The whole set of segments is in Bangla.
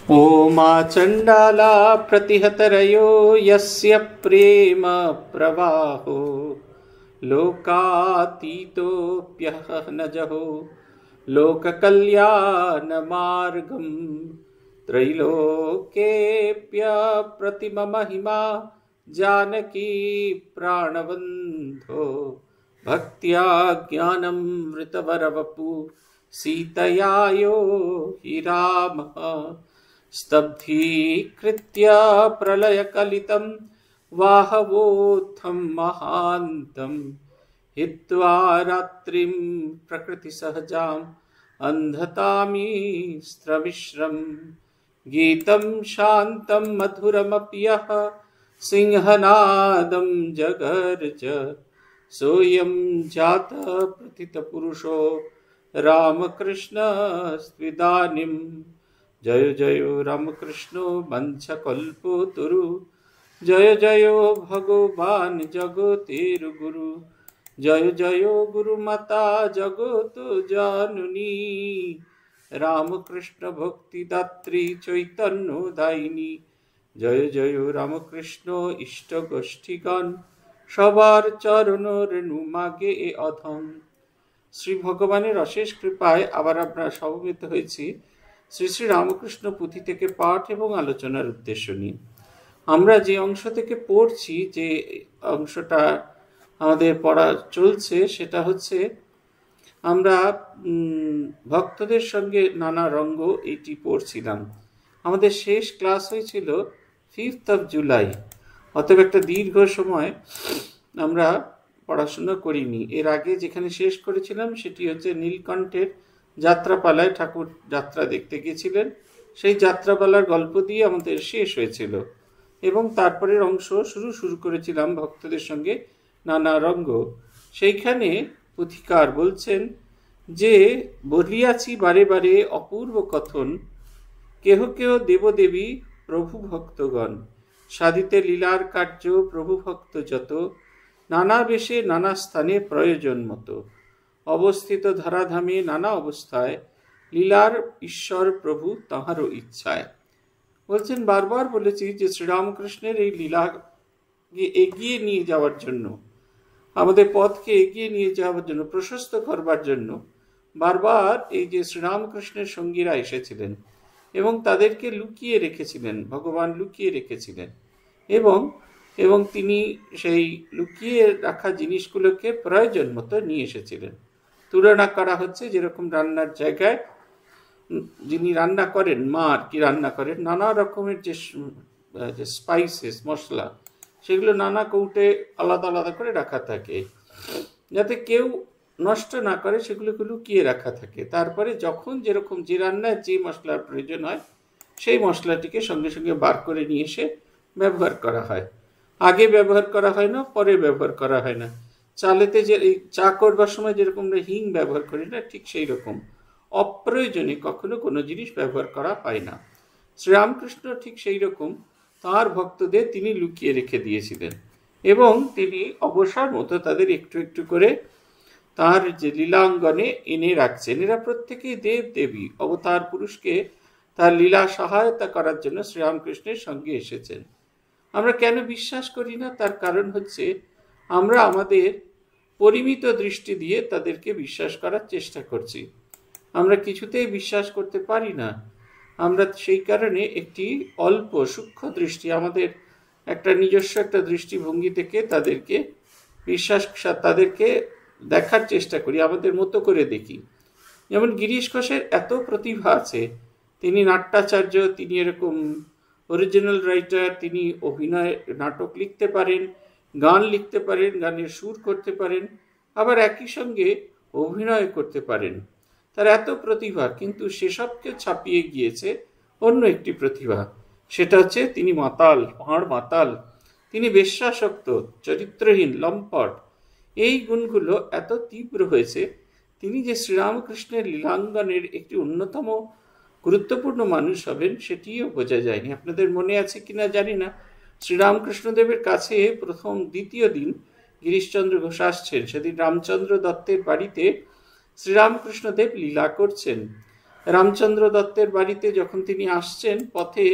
ओमा चण्डाला प्रतिहतरयो यस्य प्रेम प्रवाहो लोकातीतोऽप्यहनजहो लोककल्याणमार्गं त्रैलोक्येऽप्यप्रतिममहिमा जानकी प्राणबन्धो भक्त्या ज्ञानमृतवरवपु सीतया यो हि रामः स्तब्धीकृत्य प्रलयकलितं वाहवोत्थं महान्तं हित्वा रात्रिं प्रकृतिसहजाम् अन्धतामीस्त्रमिश्रं गीतं शान्तं मधुरमपि यः सिंहनादं जगर्ज सोऽयं जातः प्रथितपुरुषो रामकृष्णस्त्विदानीं। जय जय रामकृष्ण वंशकल्पतरु जय जय भगवान जगतेर गुरु जय जय गुरुमाता जगत जननी रामकृष्ण भक्तिदात्री चैतन्य दायिनी। जय जय रामकृष्ण इष्ट गोष्ठीगण सबार चरण रेणु मागे ए अधम। श्री भगवाনের অশেষ কৃপায় আবার আমরা সমবেত হয়েছি শ্রী শ্রী রামকৃষ্ণ পুঁথি থেকে পাঠ এবং আলোচনার উদ্দেশ্য নিয়ে। আমরা যে অংশ থেকে পড়ছি, যে অংশটা আমাদের পড়া চলছে, সেটা হচ্ছে আমরা ভক্তদের সঙ্গে নানা রঙ্গ এটি পড়ছিলাম। আমাদের শেষ ক্লাস হয়েছিল 5 জুলাই, অতএব একটা দীর্ঘ সময় আমরা পড়াশোনা করিনি। এর আগে যেখানে শেষ করেছিলাম সেটি হচ্ছে নীলকণ্ঠের যাত্রাপালায় ঠাকুর যাত্রা দেখতে গিয়েছিলেন, সেই যাত্রাপালার গল্প দিয়ে আমাদের শেষ হয়েছিল এবং তারপরের অংশ শুরু করেছিলাম ভক্তদের সঙ্গে নানা রঙ্গ। সেইখানে পুথিকার বলছেন যে বলিয়াছি বারে বারে অপূর্ব কথন, কেহ কেহ দেবদেবী প্রভু ভক্তগণ, সাধিতে লীলার কার্য প্রভু ভক্ত যত, নানা বেশে নানা স্থানে প্রয়োজন মতো, অবস্থিত ধরাধামে নানা অবস্থায়, লীলার ঈশ্বর প্রভু তাঁহারও ইচ্ছায়। বলছেন বারবার বলেছি যে শ্রীরামকৃষ্ণের এই লীলাকে এগিয়ে নিয়ে যাওয়ার জন্য, আমাদের পথকে এগিয়ে নিয়ে যাওয়ার জন্য, প্রশস্ত করবার জন্য বারবার এই যে শ্রীরামকৃষ্ণের সঙ্গীরা এসেছিলেন এবং তাদেরকে লুকিয়ে রেখেছিলেন, ভগবান লুকিয়ে রেখেছিলেন এবং তিনি সেই লুকিয়ে রাখা জিনিসগুলোকে প্রয়োজন মতো নিয়ে এসেছিলেন। তুলনা করা হচ্ছে যেরকম রান্নার জায়গায় যিনি রান্না করেন, মা আর কি রান্না করেন, নানা রকমের যে স্পাইসেস মশলা, সেগুলো নানা কৌটে আলাদা আলাদা করে রাখা থাকে যাতে কেউ নষ্ট না করে, সেগুলোকে লুকিয়ে রাখা থাকে। তারপরে যখন যেরকম যে রান্নায় যে মশলার প্রয়োজন হয় সেই মশলাটিকে সঙ্গে সঙ্গে বার করে নিয়ে এসে ব্যবহার করা হয়। আগে ব্যবহার করা হয় না, পরে ব্যবহার করা হয় না। চালেতে যে চা করবার সময় যেরকম আমরা হিং ব্যবহার করি না, ঠিক সেই রকম অপ্রয়োজনে কখনো কোনো জিনিস ব্যবহার করা হয় না। শ্রীরামকৃষ্ণ ঠিক সেই রকম তাঁর ভক্তদের তিনি লুকিয়ে রেখে দিয়েছিলেন এবং তিনি অবসর মতো তাদের একটু একটু করে তাঁর যে লীলাঙ্গনে এনে রাখছেন। এরা প্রত্যেকেই দেব দেবী অবতার পুরুষকে তার লীলা সহায়তা করার জন্য শ্রীরামকৃষ্ণের সঙ্গে এসেছেন। আমরা কেন বিশ্বাস করি না? তার কারণ হচ্ছে আমরা আমাদের পরিমিত দৃষ্টি দিয়ে তাদেরকে বিশ্বাস করার চেষ্টা করছি। আমরা কিছুতেই বিশ্বাস করতে পারি না। আমরা সেই কারণে একটি অল্প সূক্ষ্ম দৃষ্টি, আমাদের একটা নিজস্ব একটা দৃষ্টিভঙ্গি থেকে তাদেরকে তাদেরকে দেখার চেষ্টা করি, আমাদের মতো করে দেখি। যেমন গিরিশ ঘোষের এত প্রতিভা আছে, তিনি নাট্যাচার্য, তিনি এরকম অরিজিনাল রাইটার, তিনি অভিনয় নাটক লিখতে পারেন, গান লিখতে পারেন, গানের সুর করতে পারেন, আবার একই সঙ্গে অভিনয় করতে পারেন। তার এত প্রতিভা, কিন্তু সেসবকে ছাপিয়ে গিয়েছে অন্য একটি প্রতিভা, সেটা হচ্ছে তিনি মাতাল, পাহাড় মাতাল, তিনি বেশ্যাসক্ত, চরিত্রহীন, লম্পট। এই গুণগুলো এত তীব্র হয়েছে, তিনি যে শ্রীরামকৃষ্ণের লীলাঙ্গনের একটি অন্যতম গুরুত্বপূর্ণ মানুষ হবেন সেটিও বোঝা যায়নি। আপনাদের মনে আছে কিনা জানি না, শ্রীরামকৃষ্ণদেবের কাছে দ্বিতীয় দিন গিরিশচন্দ্র ঘোষ আসছেন। সেদিন রামচন্দ্র দত্তের বাড়িতে শ্রীরামকৃষ্ণদেব লীলা করছেন। রামচন্দ্র দত্তের বাড়িতে যখন তিনি আসছেন, পথে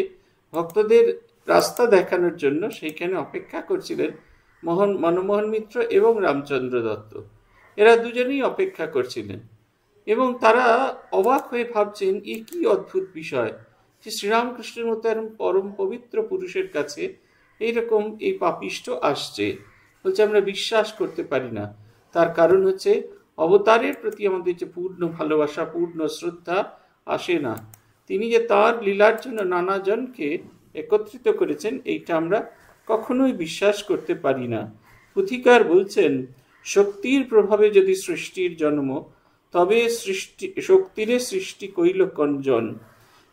ভক্তদের রাস্তা দেখানোর জন্য সেইখানে অপেক্ষা করছিলেন মনমোহন মিত্র এবং রামচন্দ্র দত্ত। এরা দুজনেই অপেক্ষা করছিলেন এবং তারা অবাক হয়ে ভাবছেন, এ কি অদ্ভুত বিষয় যে শ্রীরামকৃষ্ণের মতো এরকম পরম পবিত্র পুরুষের কাছে এইরকম এই পাপিষ্ঠ আসছে। বলছে আমরা বিশ্বাস করতে পারি না। তার কারণ হচ্ছে অবতারের প্রতি আমাদের যে পূর্ণ ভালোবাসা, পূর্ণ শ্রদ্ধা আসে না। তিনি যে তার লীলার জন্য নানা জনকে একত্রিত করেছেন, এইটা আমরা কখনোই বিশ্বাস করতে পারি না। পুথিকার বলছেন, শক্তির প্রভাবে যদি সৃষ্টির জন্ম, তবে শক্তিরে সৃষ্টি কইল কঞ্জন।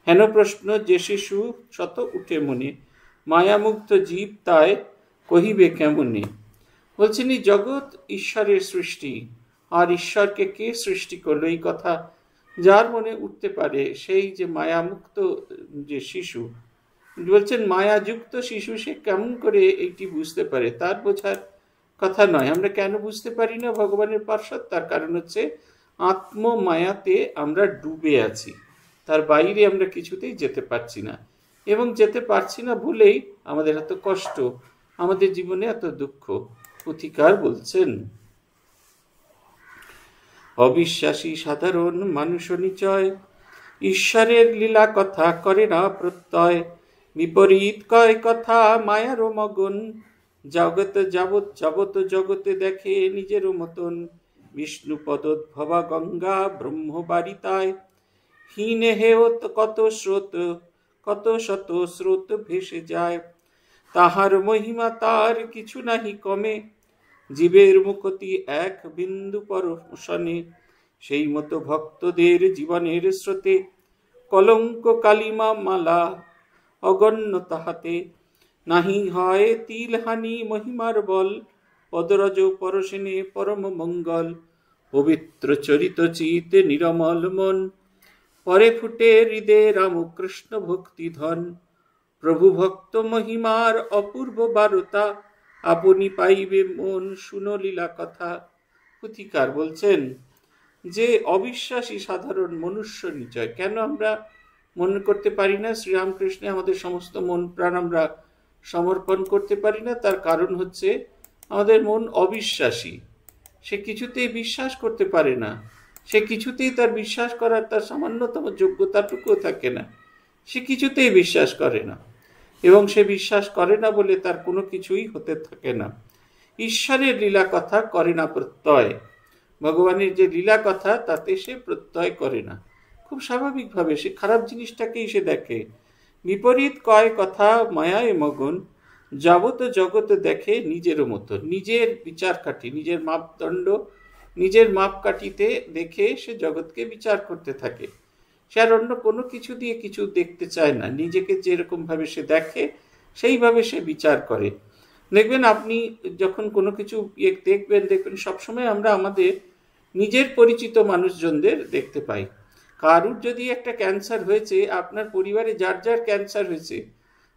হেন প্রশ্ন যে শিশু শত উঠে মনে, মায়ামুক্ত জীব তাই কহিবে কেমনে। বলছেন এই জগৎ ঈশ্বরের সৃষ্টি, আর ঈশ্বরকে কে সৃষ্টি করলো এই কথা যার মনে উঠতে পারে, সেই যে মায়ামুক্ত যে শিশু, বলছেন মায়াযুক্ত শিশু সে কেমন করে এইটি বুঝতে পারে, তার বোঝার কথা নয়। আমরা কেন বুঝতে পারি না ভগবানের পার্শ্বদ? তার কারণ হচ্ছে আত্মমায়াতে আমরা ডুবে আছি, তার বাইরে আমরা কিছুতেই যেতে পারছি না, এবং যেতে পারছি না বলেই আমাদের এত কষ্ট, আমাদের জীবনে এত দুঃখ। পুথিকার বলছেন, অবিশ্বাসী সাধারণ মানুষ নিচয়, ঈশ্বরের লীলা কথা করে না প্রত্যয়। বিপরীত কয় কথা মায়ারও মগন, জগৎ যাবৎ যাবত জগতে দেখে নিজেরও মতন। বিষ্ণু পদোদ্ভবা গঙ্গা ব্রহ্মবারিতায়, হীনে হেয় কত স্রোত, কত শত স্রোত ভেসে যায়। তাহার মহিমা তার কিছু নাহি কমে, জীবের মুকতি এক বিন্দু পরশনে। সেই মতো ভক্তদের জীবনের স্রোতে, কলঙ্ক কালিমা মালা অগণ্য তাহাতে। নাহি হয় তিলহানি মহিমার বল, পদরজ পরশনে পরম মঙ্গল। পবিত্র চরিত চিত নিরমল মন, পরে ফুটে হৃদয়ে রামকৃষ্ণ ভক্তি ধন। প্রভু ভক্ত মহিমার অপূর্ব বারতা, আপনি পাইবে মন শুনো লীলা কথা। পুথিকার বলছেন যে অবিশ্বাসী সাধারণ মনুষ্য নিচয়, কেন আমরা মনে করতে পারি না শ্রীরামকৃষ্ণে আমাদের সমস্ত মন প্রাণ আমরা সমর্পণ করতে পারি না? তার কারণ হচ্ছে আমাদের মন অবিশ্বাসী, সে কিছুতেই বিশ্বাস করতে পারে না, সে কিছুতেই তার বিশ্বাস করার তার সামান্যতম যোগ্যতাটুকুও থাকে না, সে কিছুতেই বিশ্বাস করে না, এবং সে বিশ্বাস করে না বলে তার কোনো কিছুই হতে থাকে না। ঈশ্বরের লীলা কথা করে না প্রত্যয়, ভগবানের যে লীলা কথা তাতে সে প্রত্যয় করে না, খুব স্বাভাবিকভাবে সে খারাপ জিনিসটাকেই সে দেখে। বিপরীত কয় কথা মায়ায় মগন, যাবত জগৎ দেখে নিজেরও মতো। নিজের বিচার কাঠি, নিজের মাপদণ্ড, নিজের মাপকাঠিতে দেখে সে জগৎকে বিচার করতে থাকে। সে আর অন্য কোনো কিছু দিয়ে কিছু দেখতে চায় না, নিজেকে যেরকম ভাবে সে দেখে সেইভাবে সে বিচার করে। দেখবেন আপনি যখন কোনো কিছু দেখবেন সবসময় আমরা আমাদের নিজের পরিচিত মানুষজনদের দেখতে পাই। কারুর যদি একটা ক্যান্সার হয়েছে, আপনার পরিবারে যার যার ক্যান্সার হয়েছে,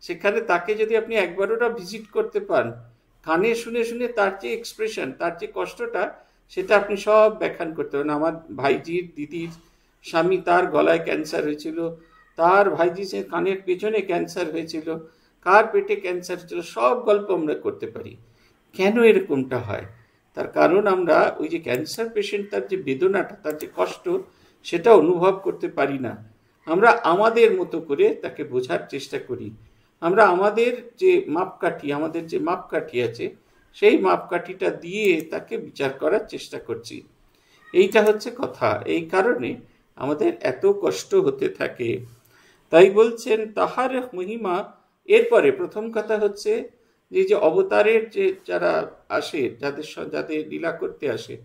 সেখানে তাকে যদি আপনি একবারও ভিজিট করতে পান, কানে শুনে শুনে তার যে এক্সপ্রেশন, তার যে কষ্টটা, সেটা আপনি সব ব্যাখ্যান করতে পারেন। আমার ভাইজির দিদির স্বামী, তার গলায় ক্যান্সার হয়েছিল, তার ভাইজি সে কানের পেছনে ক্যান্সার হয়েছিল, কার পেটে ক্যান্সার হয়েছিল, সব গল্প আমরা করতে পারি। কেন এরকমটা হয়? তার কারণ আমরা ওই যে ক্যান্সার পেশেন্ট, তার যে বেদনাটা, তার যে কষ্ট, সেটা অনুভব করতে পারি না। আমরা আমাদের মতো করে তাকে বোঝার চেষ্টা করি। আমরা আমাদের যে মাপকাঠি আছে, সেই মাপকাঠিটা দিয়ে তাকে বিচার করার চেষ্টা করছি। এইটা হচ্ছে কথা। এই কারণে আমাদের এত কষ্ট হতে থাকে। তাই বলছেন তাহার মহিমা। এরপরে প্রথম কথা হচ্ছে যে অবতারের যে যারা আসে, যাদের লীলা করতে আসে,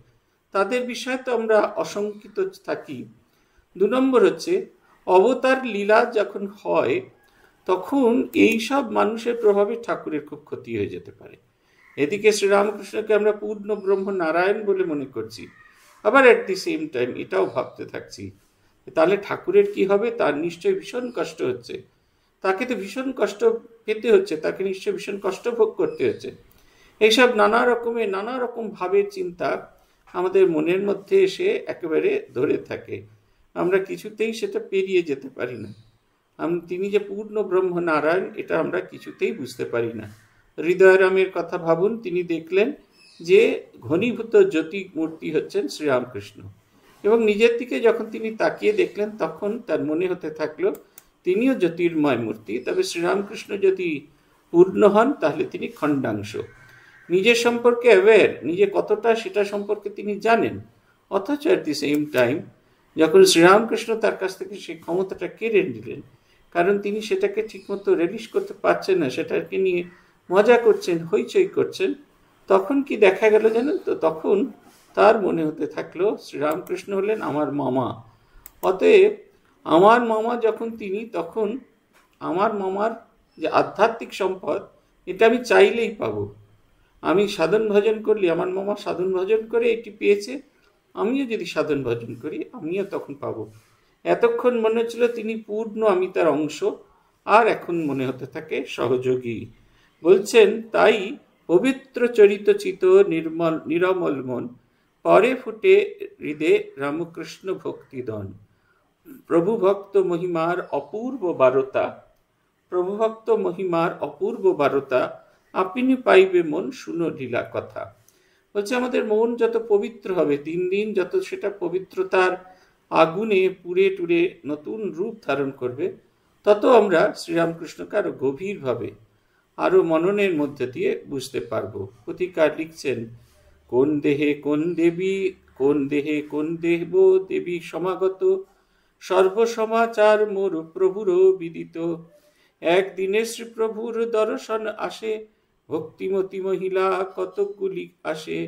তাদের বিষয়ে তো আমরা অশঙ্কিত থাকি। 2 নম্বর হচ্ছে অবতার লীলা যখন হয়, তখন এই সব মানুষের প্রভাবে ঠাকুরের খুব ক্ষতি হয়ে যেতে পারে। এদিকে শ্রীরামকৃষ্ণকে আমরা পূর্ণ ব্রহ্ম নারায়ণ বলে মনে করছি, আবার অ্যাট দি সেম টাইম এটাও ভাবতে থাকছি, তাহলে ঠাকুরের কি হবে? তার নিশ্চয়ই ভীষণ কষ্ট হচ্ছে, তাকে তো ভীষণ কষ্ট পেতে হচ্ছে, তাকে নিশ্চয়ই ভীষণ কষ্ট ভোগ করতে হচ্ছে। এইসব নানা রকম ভাবের চিন্তা আমাদের মনের মধ্যে এসে একেবারে ধরে থাকে। আমরা কিছুতেই সেটা পেরিয়ে যেতে পারি না। তিনি যে পূর্ণ ব্রহ্ম নারায়ণ এটা আমরা কিছুতেই বুঝতে পারি না। হৃদয়রামের কথা ভাবুন, তিনি দেখলেন যে ঘনীভূত জ্যোতি মূর্তি হচ্ছেন শ্রীরামকৃষ্ণ, এবং নিজের দিকে যখন তিনি তাকিয়ে দেখলেন তখন তার মনে হতে থাকলো তিনিও জ্যোতির্ময় মূর্তি, তবে শ্রীরামকৃষ্ণ যদি পূর্ণ হন তাহলে তিনি খণ্ডাংশ। নিজের সম্পর্কে অ্যাওয়্যার, নিজে কতটা সেটা সম্পর্কে তিনি জানেন, অথচ অ্যাট দি সেম টাইম যখন শ্রীরামকৃষ্ণ তার কাছ থেকে সেই ক্ষমতাটা কেড়ে নিলেন, কারণ তিনি সেটাকে ঠিকমতো রিলিজ করতে পারছেন না, সেটাকে নিয়ে মজা করছেন, হইচই করছেন, তখন কি দেখা গেল জানেন তো? তখন তার মনে হতে থাকলো শ্রীরামকৃষ্ণ হলেন আমার মামা। অতএব আমার মামা যখন তিনি, তখন আমার মামার যে আধ্যাত্মিক সম্পদ এটা আমি চাইলেই পাবো। আমি সাধন ভজন করলে আমার মামা সাধন ভজন করে এটি পেয়েছে, আমিও যদি সাধন ভজন করি আমিও তখন পাবো। এতক্ষণ মনে হচ্ছিল তিনি পূর্ণ, আমি তার অংশ, আর এখন মনে হতে থাকে সহযোগী। বলছেন তাই পবিত্র চরিত চিত নিরমল মন, পরে ফুটে হৃদে রামকৃষ্ণ ভক্তিদন। প্রভু ভক্ত মহিমার অপূর্ব বারতা, প্রভু ভক্ত মহিমার অপূর্ব বারতা, আপনি পাইবে মন শুনো লীলা কথা। বলছে আমাদের মন যত পবিত্র হবে, দিন দিন যত সেটা পবিত্রতার আগুনে পুড়ে টুড়ে নতুন রূপ ধারণ করবে, তত আমরা শ্রীরামকৃষ্ণকে আরো গভীরভাবে, আরো মননের মধ্যে দিয়ে বুঝতে পারবো। পুথিকার লিখছেন, কোন দেহে কোন দেবী, কোন দেহে কোন দেব দেবী সমাগত, সর্বসমাচার মোর প্রভুর বিদিত। একদিনে শ্রীপ্রভুর দর্শন আসে, ভক্তিমতী মহিলা কতকগুলি আসে,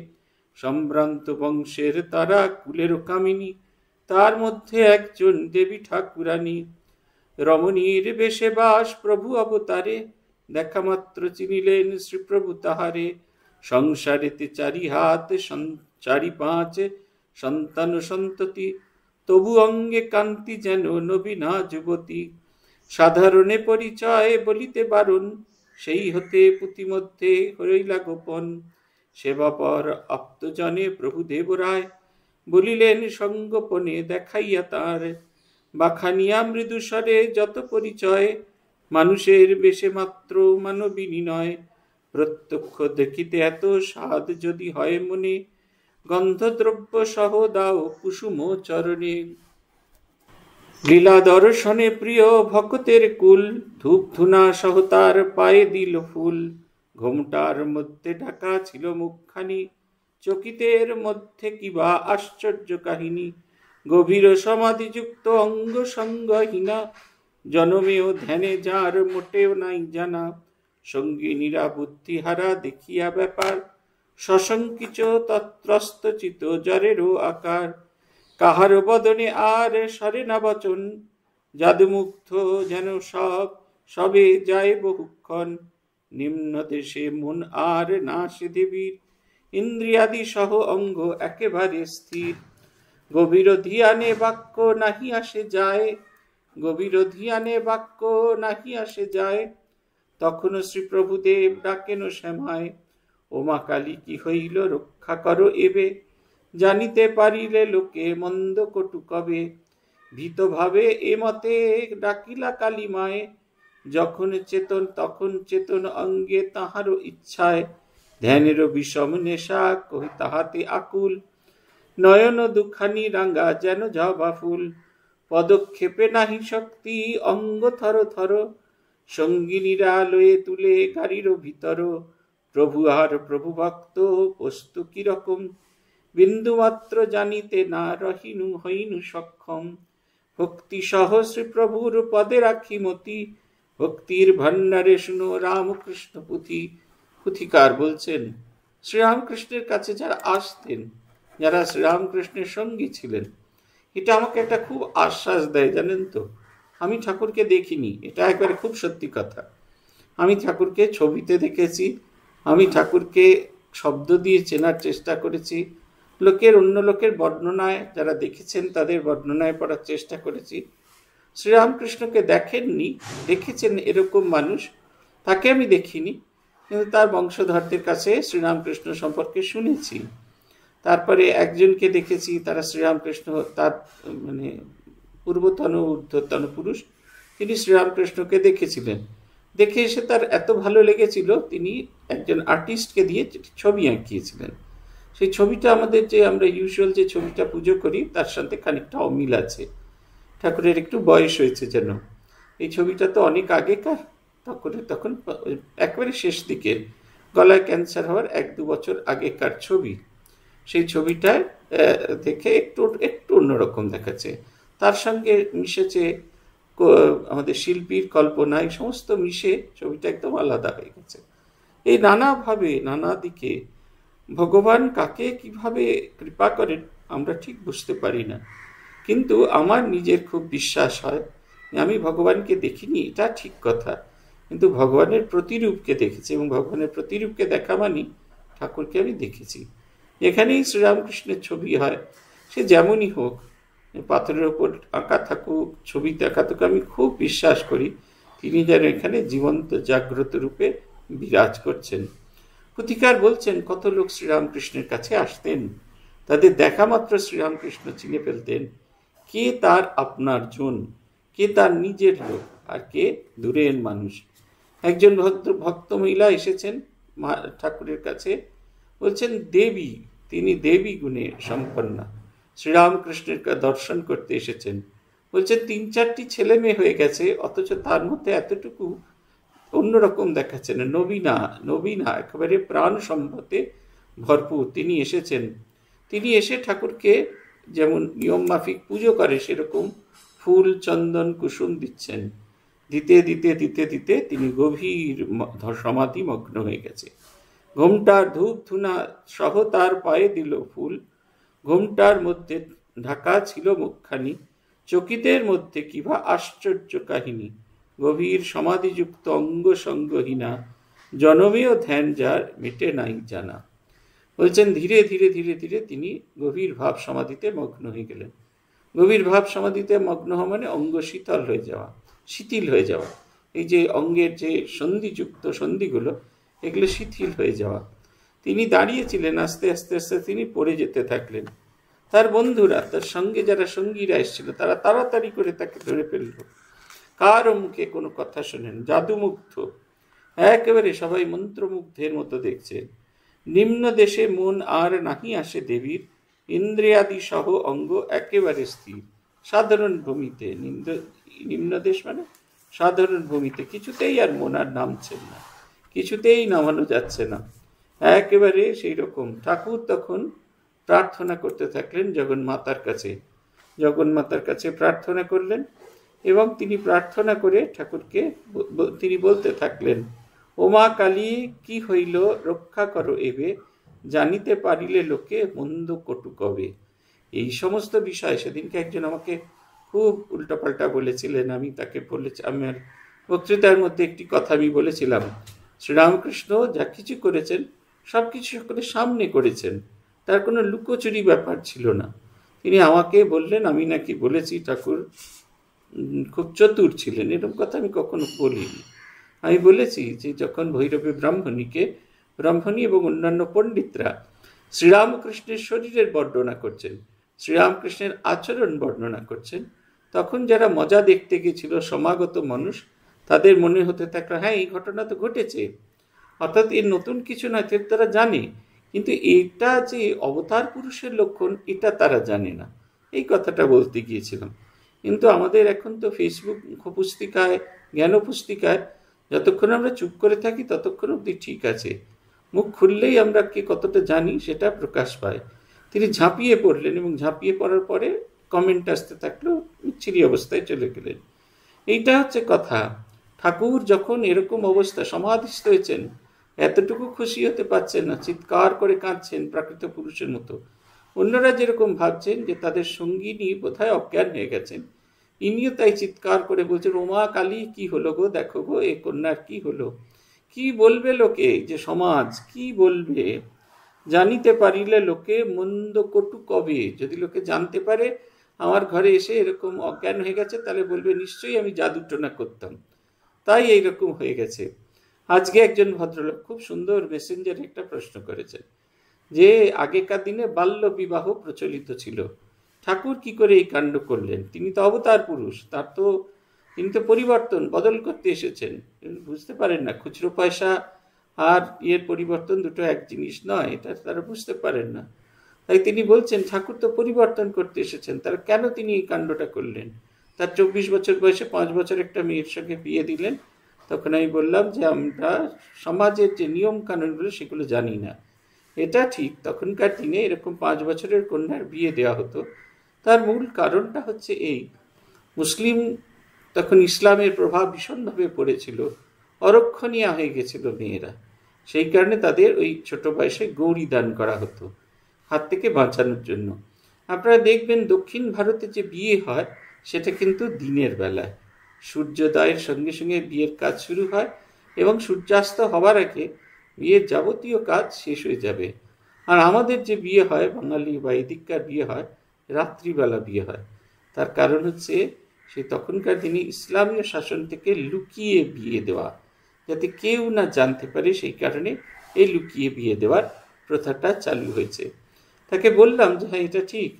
সম্ভ্রান্ত বংশের তারা কুলের কামিনী, তার মধ্যে একজন দেবী ঠাকুরানী। রমণীর বেশে বাস প্রভু অবতারে, দেখা মাত্র চিনিলেন শ্রীপ্রভু তাহারে। সংসারেতে চারি হাত চারি পাঁচ সন্তান সন্ততি, তবু অঙ্গে কান্তি যেন নবীনা যুবতী। সাধারণে পরিচয় বলিতে বারণ, সেই হতে পুঁথিমধ্যে হইলা গোপন। সেবাপর আপ্তজনে প্রভু দেবরায়, বলিলেন সঙ্গোপনে দেখাইয়া তার। বাখানিয়া মৃদুস্বরে যত পরিচয়, মানুষের বেশে মাত্র মানবিনী নয়। প্রত্যক্ষ দেখিতে এত স্বাদ যদি হয় মনে, গন্ধদ্রব্য সহ দাও কুসুম চরণে। লীলা দর্শনে প্রিয় ভক্তের কুল, ধূপ ধুনা সহ তার পায়ে দিল ফুল। ঘোমটার মধ্যে ঢাকা ছিল মুখখানি, চকিতের মধ্যে কিবা আশ্চর্য কাহিনী। গভীর সমাধিযুক্ত অঙ্গ সঙ্গহীনা, জনমেও ধ্যানে যার মোটেও নাই জানা। সঙ্গিনীরা বুদ্ধিহারা দেখিয়া ব্যাপার, সশঙ্কিত তত্রস্ত চিত জ্বরেরও আকার। কাহার বদনে আর সরে না বচন, জাদুমুগ্ধ যেন সবে যায় বহুক্ষণ। নিম্ন দেশে মন আর না সে দেবীর, ইন্দ্রিয়াদি সহ অঙ্গ একেবারে স্থির। গভীর ধ্যানে বাক্য নাহি আসে যায়, গভীর ধ্যানে বাক্য নাহি আসে যায়। তখনও শ্রীপ্রভুদেব ডাকেন শ্যামায়, ও মা কালী কি হইল রক্ষা করো এবে। জানিতে পারিলে লোকে মন্দ কটু কবে, ভীত ভাবে এ মতে ডাকিলা কালী মায়ে। যখন চেতন তখন চেতন অঙ্গে তাহারও ইচ্ছায়, ধ্যানেরও বিষম নেশা কহি তাহাতে আকুল। নয়ন দুখানি রাঙ্গা যেন জবা ফুল, পদক্ষেপে নাহি শক্তি অঙ্গ থর থর। সঙ্গিনীরা লয়ে তুলে গাড়িরও ভিতর, প্রভু আর প্রভু ভক্ত বস্তু কিরকম। বিন্দুমাত্র জানিতে না রহিনু হইনু সক্ষম। ভক্তি সহ শ্রীপ্রভুর পদে রাখি মতি, ভক্তির ভান্ডারে শুনো রামকৃষ্ণ পুঁথি। পুথিকার বলছেন, শ্রীরামকৃষ্ণের কাছে যারা আসতেন, যারা শ্রীরামকৃষ্ণের সঙ্গী ছিলেন, এটা আমাকে একটা খুব আশ্বাস দেয় জানেন তো। আমি ঠাকুরকে দেখিনি, এটা একবারে খুব সত্যি কথা। আমি ঠাকুরকে ছবিতে দেখেছি, আমি ঠাকুরকে শব্দ দিয়ে চেনার চেষ্টা করেছি, অন্য লোকের বর্ণনায় যারা দেখেছেন তাদের বর্ণনায় পড়ার চেষ্টা করেছি। শ্রীরামকৃষ্ণকে দেখেননি, দেখেছেন এরকম মানুষ, তাকে আমি দেখিনি, কিন্তু তার বংশধরদের কাছে শ্রীরামকৃষ্ণ সম্পর্কে শুনেছি। তারপরে একজনকে দেখেছি, তারা শ্রীরামকৃষ্ণ তার ঊর্ধ্বতন ঊর্ধ্বতন পুরুষ, তিনি শ্রীরামকৃষ্ণকে দেখেছিলেন। দেখে এসে তার এত ভালো লেগেছিল, তিনি একজন আর্টিস্টকে দিয়ে ছবি আঁকিয়েছিলেন। সেই ছবিটা আমাদের যে আমরা ইউজুয়াল যে ছবিটা পুজো করি তার সাথে খানিকটা অমিল আছে। ঠাকুরের একটু বয়স হয়েছে যেন। এই ছবিটা তো অনেক আগেকার, ঠাকুরের তখন একেবারে শেষ দিকে, গলায় ক্যান্সার হওয়ার 1-2 বছর আগেকার ছবি। সেই ছবিটায় দেখে একটু একটু অন্যরকম দেখাচ্ছে। তার সঙ্গে মিশেছে আমাদের শিল্পীর কল্পনা, এই সমস্ত মিশে ছবিটা একদম আলাদা হয়ে গেছে। এই নানাভাবে নানা দিকে ভগবান কাকে কিভাবে কৃপা করেন আমরা ঠিক বুঝতে পারি না, কিন্তু আমার নিজের খুব বিশ্বাস হয়। আমি ভগবানকে দেখিনি এটা ঠিক কথা, কিন্তু ভগবানের প্রতিরূপকে দেখেছি, এবং ভগবানের প্রতিরূপকে দেখা মানি ঠাকুরকে আমি দেখেছি। এখানেই শ্রীরামকৃষ্ণের ছবি হয়, সে যেমনই হোক, পাথরের ওপর আঁকা থাকুক, ছবিতে আঁকা থাকুক, আমি খুব বিশ্বাস করি তিনি যেন এখানে জীবন্ত জাগ্রত রূপে বিরাজ করছেন। পুথিকার বলছেন কত লোক শ্রীরামকৃষ্ণের কাছে আসতেন, তাদের দেখা মাত্র শ্রীরামকৃষ্ণ চিনে ফেলতেন কে তার আপনার জন, কে তার নিজের লোক, আর কে দূরের মানুষ। একজন ভক্ত মহিলা এসেছেন ঠাকুরের কাছে, বলছেন দেবী, তিনি দেবী গুণে সম্পন্না, শ্রীরামকৃষ্ণের দর্শন করতে এসেছেন। বলছেন 3-4টি ছেলে মেয়ে হয়ে গেছে, অথচ তার মধ্যে এতটুকু অন্যরকম দেখাচ্ছে না, নবীনা নবীনা একেবারে প্রাণ সম্পদে ভরপুর তিনি এসেছেন। তিনি এসে ঠাকুরকে যেমন নিয়ম মাফিক পুজো করে সেরকম ফুল চন্দন কুসুম দিচ্ছেন। দিতে দিতে দিতে দিতে তিনি গভীর সমাধি মগ্ন হয়ে গেছে। ঘোমটার ধূপ ধুনা সহ তার পায়ে দিল ফুল, ঘোমটার মধ্যে ঢাকা ছিল মুখখানি, চকিতের মধ্যে কিবা আশ্চর্য কাহিনী, গভীর সমাধিযুক্ত অঙ্গ সঙ্গহীনা, জনমেও ধ্যান যার মেটে নাই জানা। বলছেন ধীরে ধীরে ধীরে ধীরে তিনি গভীর ভাব সমাধিতে মগ্ন হয়ে গেলেন। গভীর ভাব সমাধিতে মগ্ন হওয়া মানে অঙ্গ শীতল হয়ে যাওয়া, শিথিল হয়ে যাওয়া। এই যে অঙ্গের যে সন্ধিযুক্ত সন্ধিগুলো, এগুলো শিথিল হয়ে যাওয়া। তিনি দাঁড়িয়েছিলেন, আস্তে আস্তে আস্তে তিনি পড়ে যেতে থাকলেন। তার বন্ধুরা, তার সঙ্গে যারা সঙ্গীরা এসেছিল, তারা তাড়াতাড়ি করে তাকে ধরে ফেলল। কারো মুখে কোনো কথা শোনেন, জাদুমুগ্ধ, একেবারে সবাই মন্ত্রমুগ্ধের মতো দেখছে। নিম্ন দেশে মন আর নাহি আসে দেবীর, ইন্দ্রিয়াদি সহ অঙ্গ একেবারে স্থির। সাধারণ ভূমিতে, নিম্ন দেশ মানে সাধারণ ভূমিতে কিছুতেই আর মন আর নামছেন না, কিছুতেই নামানো যাচ্ছে না, একেবারে সেই রকম। ঠাকুর তখন প্রার্থনা করতে থাকলেন জগন্মাতার কাছে, জগন্মাতার কাছে প্রার্থনা করলেন, এবং তিনি প্রার্থনা করে ঠাকুরকে তিনি বলতে থাকলেন, ওমা কালী কি হইল রক্ষা করো এবে, জানিতে পারিলে লোকে মন্দ কটু কবে। এই সমস্ত বিষয় সেদিনকে একজন আমাকে খুব উল্টাপাল্টা বলেছিলেন, আমি তাকে বলেছি, আমার বক্তৃতার মধ্যে একটি কথা আমি বলেছিলাম, শ্রীরামকৃষ্ণ যা কিছু করেছেন সব কিছু সকলের সামনে করেছেন, তার কোনো লুকোচুরি ব্যাপার ছিল না। তিনি আমাকে বললেন আমি নাকি বলেছি ঠাকুর খুব চতুর ছিলেন, এরকম কথা আমি কখনো বলিনি। আমি বলেছি যে যখন ভৈরবে ব্রাহ্মণী এবং অন্যান্য পণ্ডিতরা শ্রীরামকৃষ্ণের শরীরের বর্ণনা করছেন, শ্রীরামকৃষ্ণের আচরণ বর্ণনা করছেন, তখন যারা মজা দেখতে গেছিল সমাগত মানুষ, তাদের মনে হতে থাকলো হ্যাঁ এই ঘটনা তো ঘটেছে, অর্থাৎ এর নতুন কিছু নয়, তারা জানে, কিন্তু এটা যে অবতার পুরুষের লক্ষণ এটা তারা জানে না। এই কথাটা বলতে গিয়েছিলাম। কিন্তু আমাদের এখন তো ফেসবুক পুস্তিকায়, জ্ঞান পুস্তিকায় যতক্ষণ আমরা চুপ করে থাকি ততক্ষণ অবধি ঠিক আছে, মুখ খুললেই আমরা কে কতটা জানি সেটা প্রকাশ পায়। তিনি ঝাঁপিয়ে পড়লেন, এবং ঝাঁপিয়ে পড়ার পরে কমেন্ট আসতে থাকলো, বিচ্ছিরি অবস্থায় চলে গেলেন। এইটা হচ্ছে কথা। ঠাকুর যখন এরকম অবস্থা সমাধিস্থ হয়েছেন, এতটুকু খুশি হতে পারছেন না, চিৎকার করে কাঁদছেন প্রাকৃত পুরুষের মতো। অন্যরা যেরকম ভাবছেন যে তাদের সঙ্গিনী বোধহয় অজ্ঞান হয়ে গেছেন, ইনিও তাই চিৎকার করে বলছেন ওমা কালী কি হলো গো, দেখো গো এ কন্যার কি হলো। কি বলবে লোকে, যে সমাজ কি বলবে, জানিতে পারিলে লোকে মন্দ কটু কবে। যদি লোকে জানতে পারে আমার ঘরে এসে এরকম অজ্ঞান হয়ে গেছে, তাহলে বলবে নিশ্চয়ই আমি জাদুটোনা করতাম, তাই এইরকম হয়ে গেছে। আজকে একজন ভদ্রলোক খুব সুন্দর মেসেঞ্জারে একটা প্রশ্ন করেছেন যে আগেকার দিনে বাল্য বিবাহ প্রচলিত ছিল, ঠাকুর কি করে এই কাণ্ড করলেন? তিনি তো অবতার পুরুষ, তিনি তো পরিবর্তন বদল করতে এসেছেন। বুঝতে পারেন না, খুচরো পয়সা আর পরিবর্তন দুটো এক জিনিস নয়, এটা তারা বুঝতে পারেন না। তাই তিনি বলছেন ঠাকুর তো পরিবর্তন করতে এসেছেন, তারা কেন তিনি এই কাণ্ডটা করলেন? তার 24 বছর বয়সে 5 বছর একটা মেয়ের সঙ্গে বিয়ে দিলেন। তখন আমি বললাম যে আমরা সমাজের যে নিয়ম কানুনগুলো সেগুলো জানি না। এটা ঠিক, তখনকার দিনে এরকম 5 বছরের কন্যার বিয়ে দেওয়া হতো। তার মূল কারণটা হচ্ছে এই, মুসলিম তখন ইসলামের প্রভাব ভীষণভাবে পড়েছিল, অরক্ষণীয় হয়ে গেছিল মেয়েরা। সেই কারণে তাদের ওই ছোট বয়সে গৌরী দান করা হতো হাত থেকে বাঁচানোর জন্য। আপনারা দেখবেন দক্ষিণ ভারতে যে বিয়ে হয় সেটা কিন্তু দিনের বেলায়, সূর্যোদয়ের সঙ্গে সঙ্গে বিয়ের কাজ শুরু হয় এবং সূর্যাস্ত হবার আগে বিয়ের যাবতীয় কাজ শেষ হয়ে যাবে। আর আমাদের যে বিয়ে হয় বাঙালি বা এদিককার বিয়ে হয় রাত্রিবেলা বিয়ে হয়। তার কারণ হচ্ছে সে তখনকার দিনে ইসলামীয় শাসন থেকে লুকিয়ে বিয়ে দেওয়া, যাতে কেউ না জানতে পারে, সেই কারণে এই লুকিয়ে বিয়ে দেওয়ার প্রথাটা চালু হয়েছে। তাকে বললাম যে হ্যাঁ এটা ঠিক,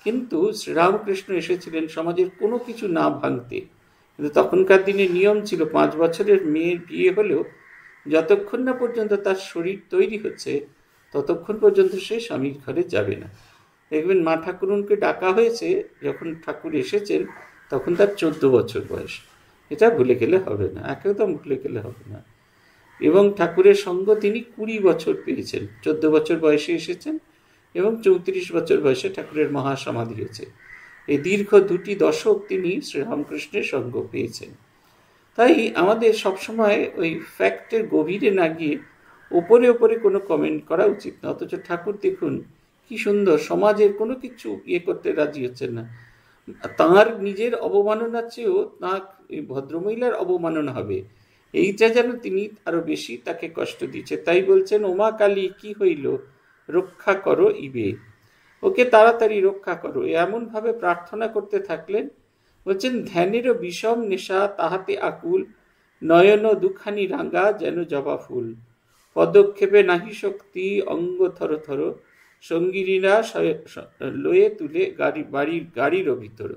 কিন্তু শ্রীরামকৃষ্ণ এসেছিলেন সমাজের কোনো কিছু না ভাঙতে। কিন্তু তখনকার দিনে নিয়ম ছিল 5 বছরের মেয়ের বিয়ে হলেও যতক্ষণ না পর্যন্ত তার শরীর তৈরি হচ্ছে ততক্ষণ পর্যন্ত সে স্বামীর ঘরে যাবে না। দেখবেন মা ঠাকুরুনকে ডাকা হয়েছে, যখন ঠাকুর এসেছেন তখন তার 14 বছর বয়স। এটা ভুলে গেলে হবে না, একদম ভুলে গেলে হবে না। এবং ঠাকুরের সঙ্গ তিনি 20 বছর পেয়েছেন, 14 বছর বয়সে এসেছেন এবং 34 বছর বয়সে ঠাকুরের মহাসমাধি হয়েছে। এই দীর্ঘ 2 দশক তিনি শ্রীরামকৃষ্ণের সঙ্গ পেয়েছেন। তাই আমাদের সবসময় ওই ফ্যাক্টের গভীরে না গিয়ে ওপরে ওপরে কোনো কমেন্ট করা উচিত না। অথচ ঠাকুর দেখুন কি সুন্দর, সমাজের কোনো কিছু করতে রাজি হচ্ছেন না। তাঁর নিজের অবমাননার চেয়েও তাঁর ভদ্রমহিলার অবমাননা হবে, এইটা যেন তিনি আরো বেশি তাকে কষ্ট দিচ্ছে। তাই বলছেন ওমা কালী কি হইল, রক্ষা করো ইবে, ওকে তাড়াতাড়ি রক্ষা করো, এমনভাবে প্রার্থনা করতে থাকলেন। বলছেন ধ্যানেরও বিষম নেশা তাহাতে আকুল, নয়ন দুখানি রাঙ্গা যেন জবা ফুল, পদক্ষেপে নাহি শক্তি অঙ্গ থর থর, সঙ্গীরা লয়ে তুলে গাড়ির ভিতর।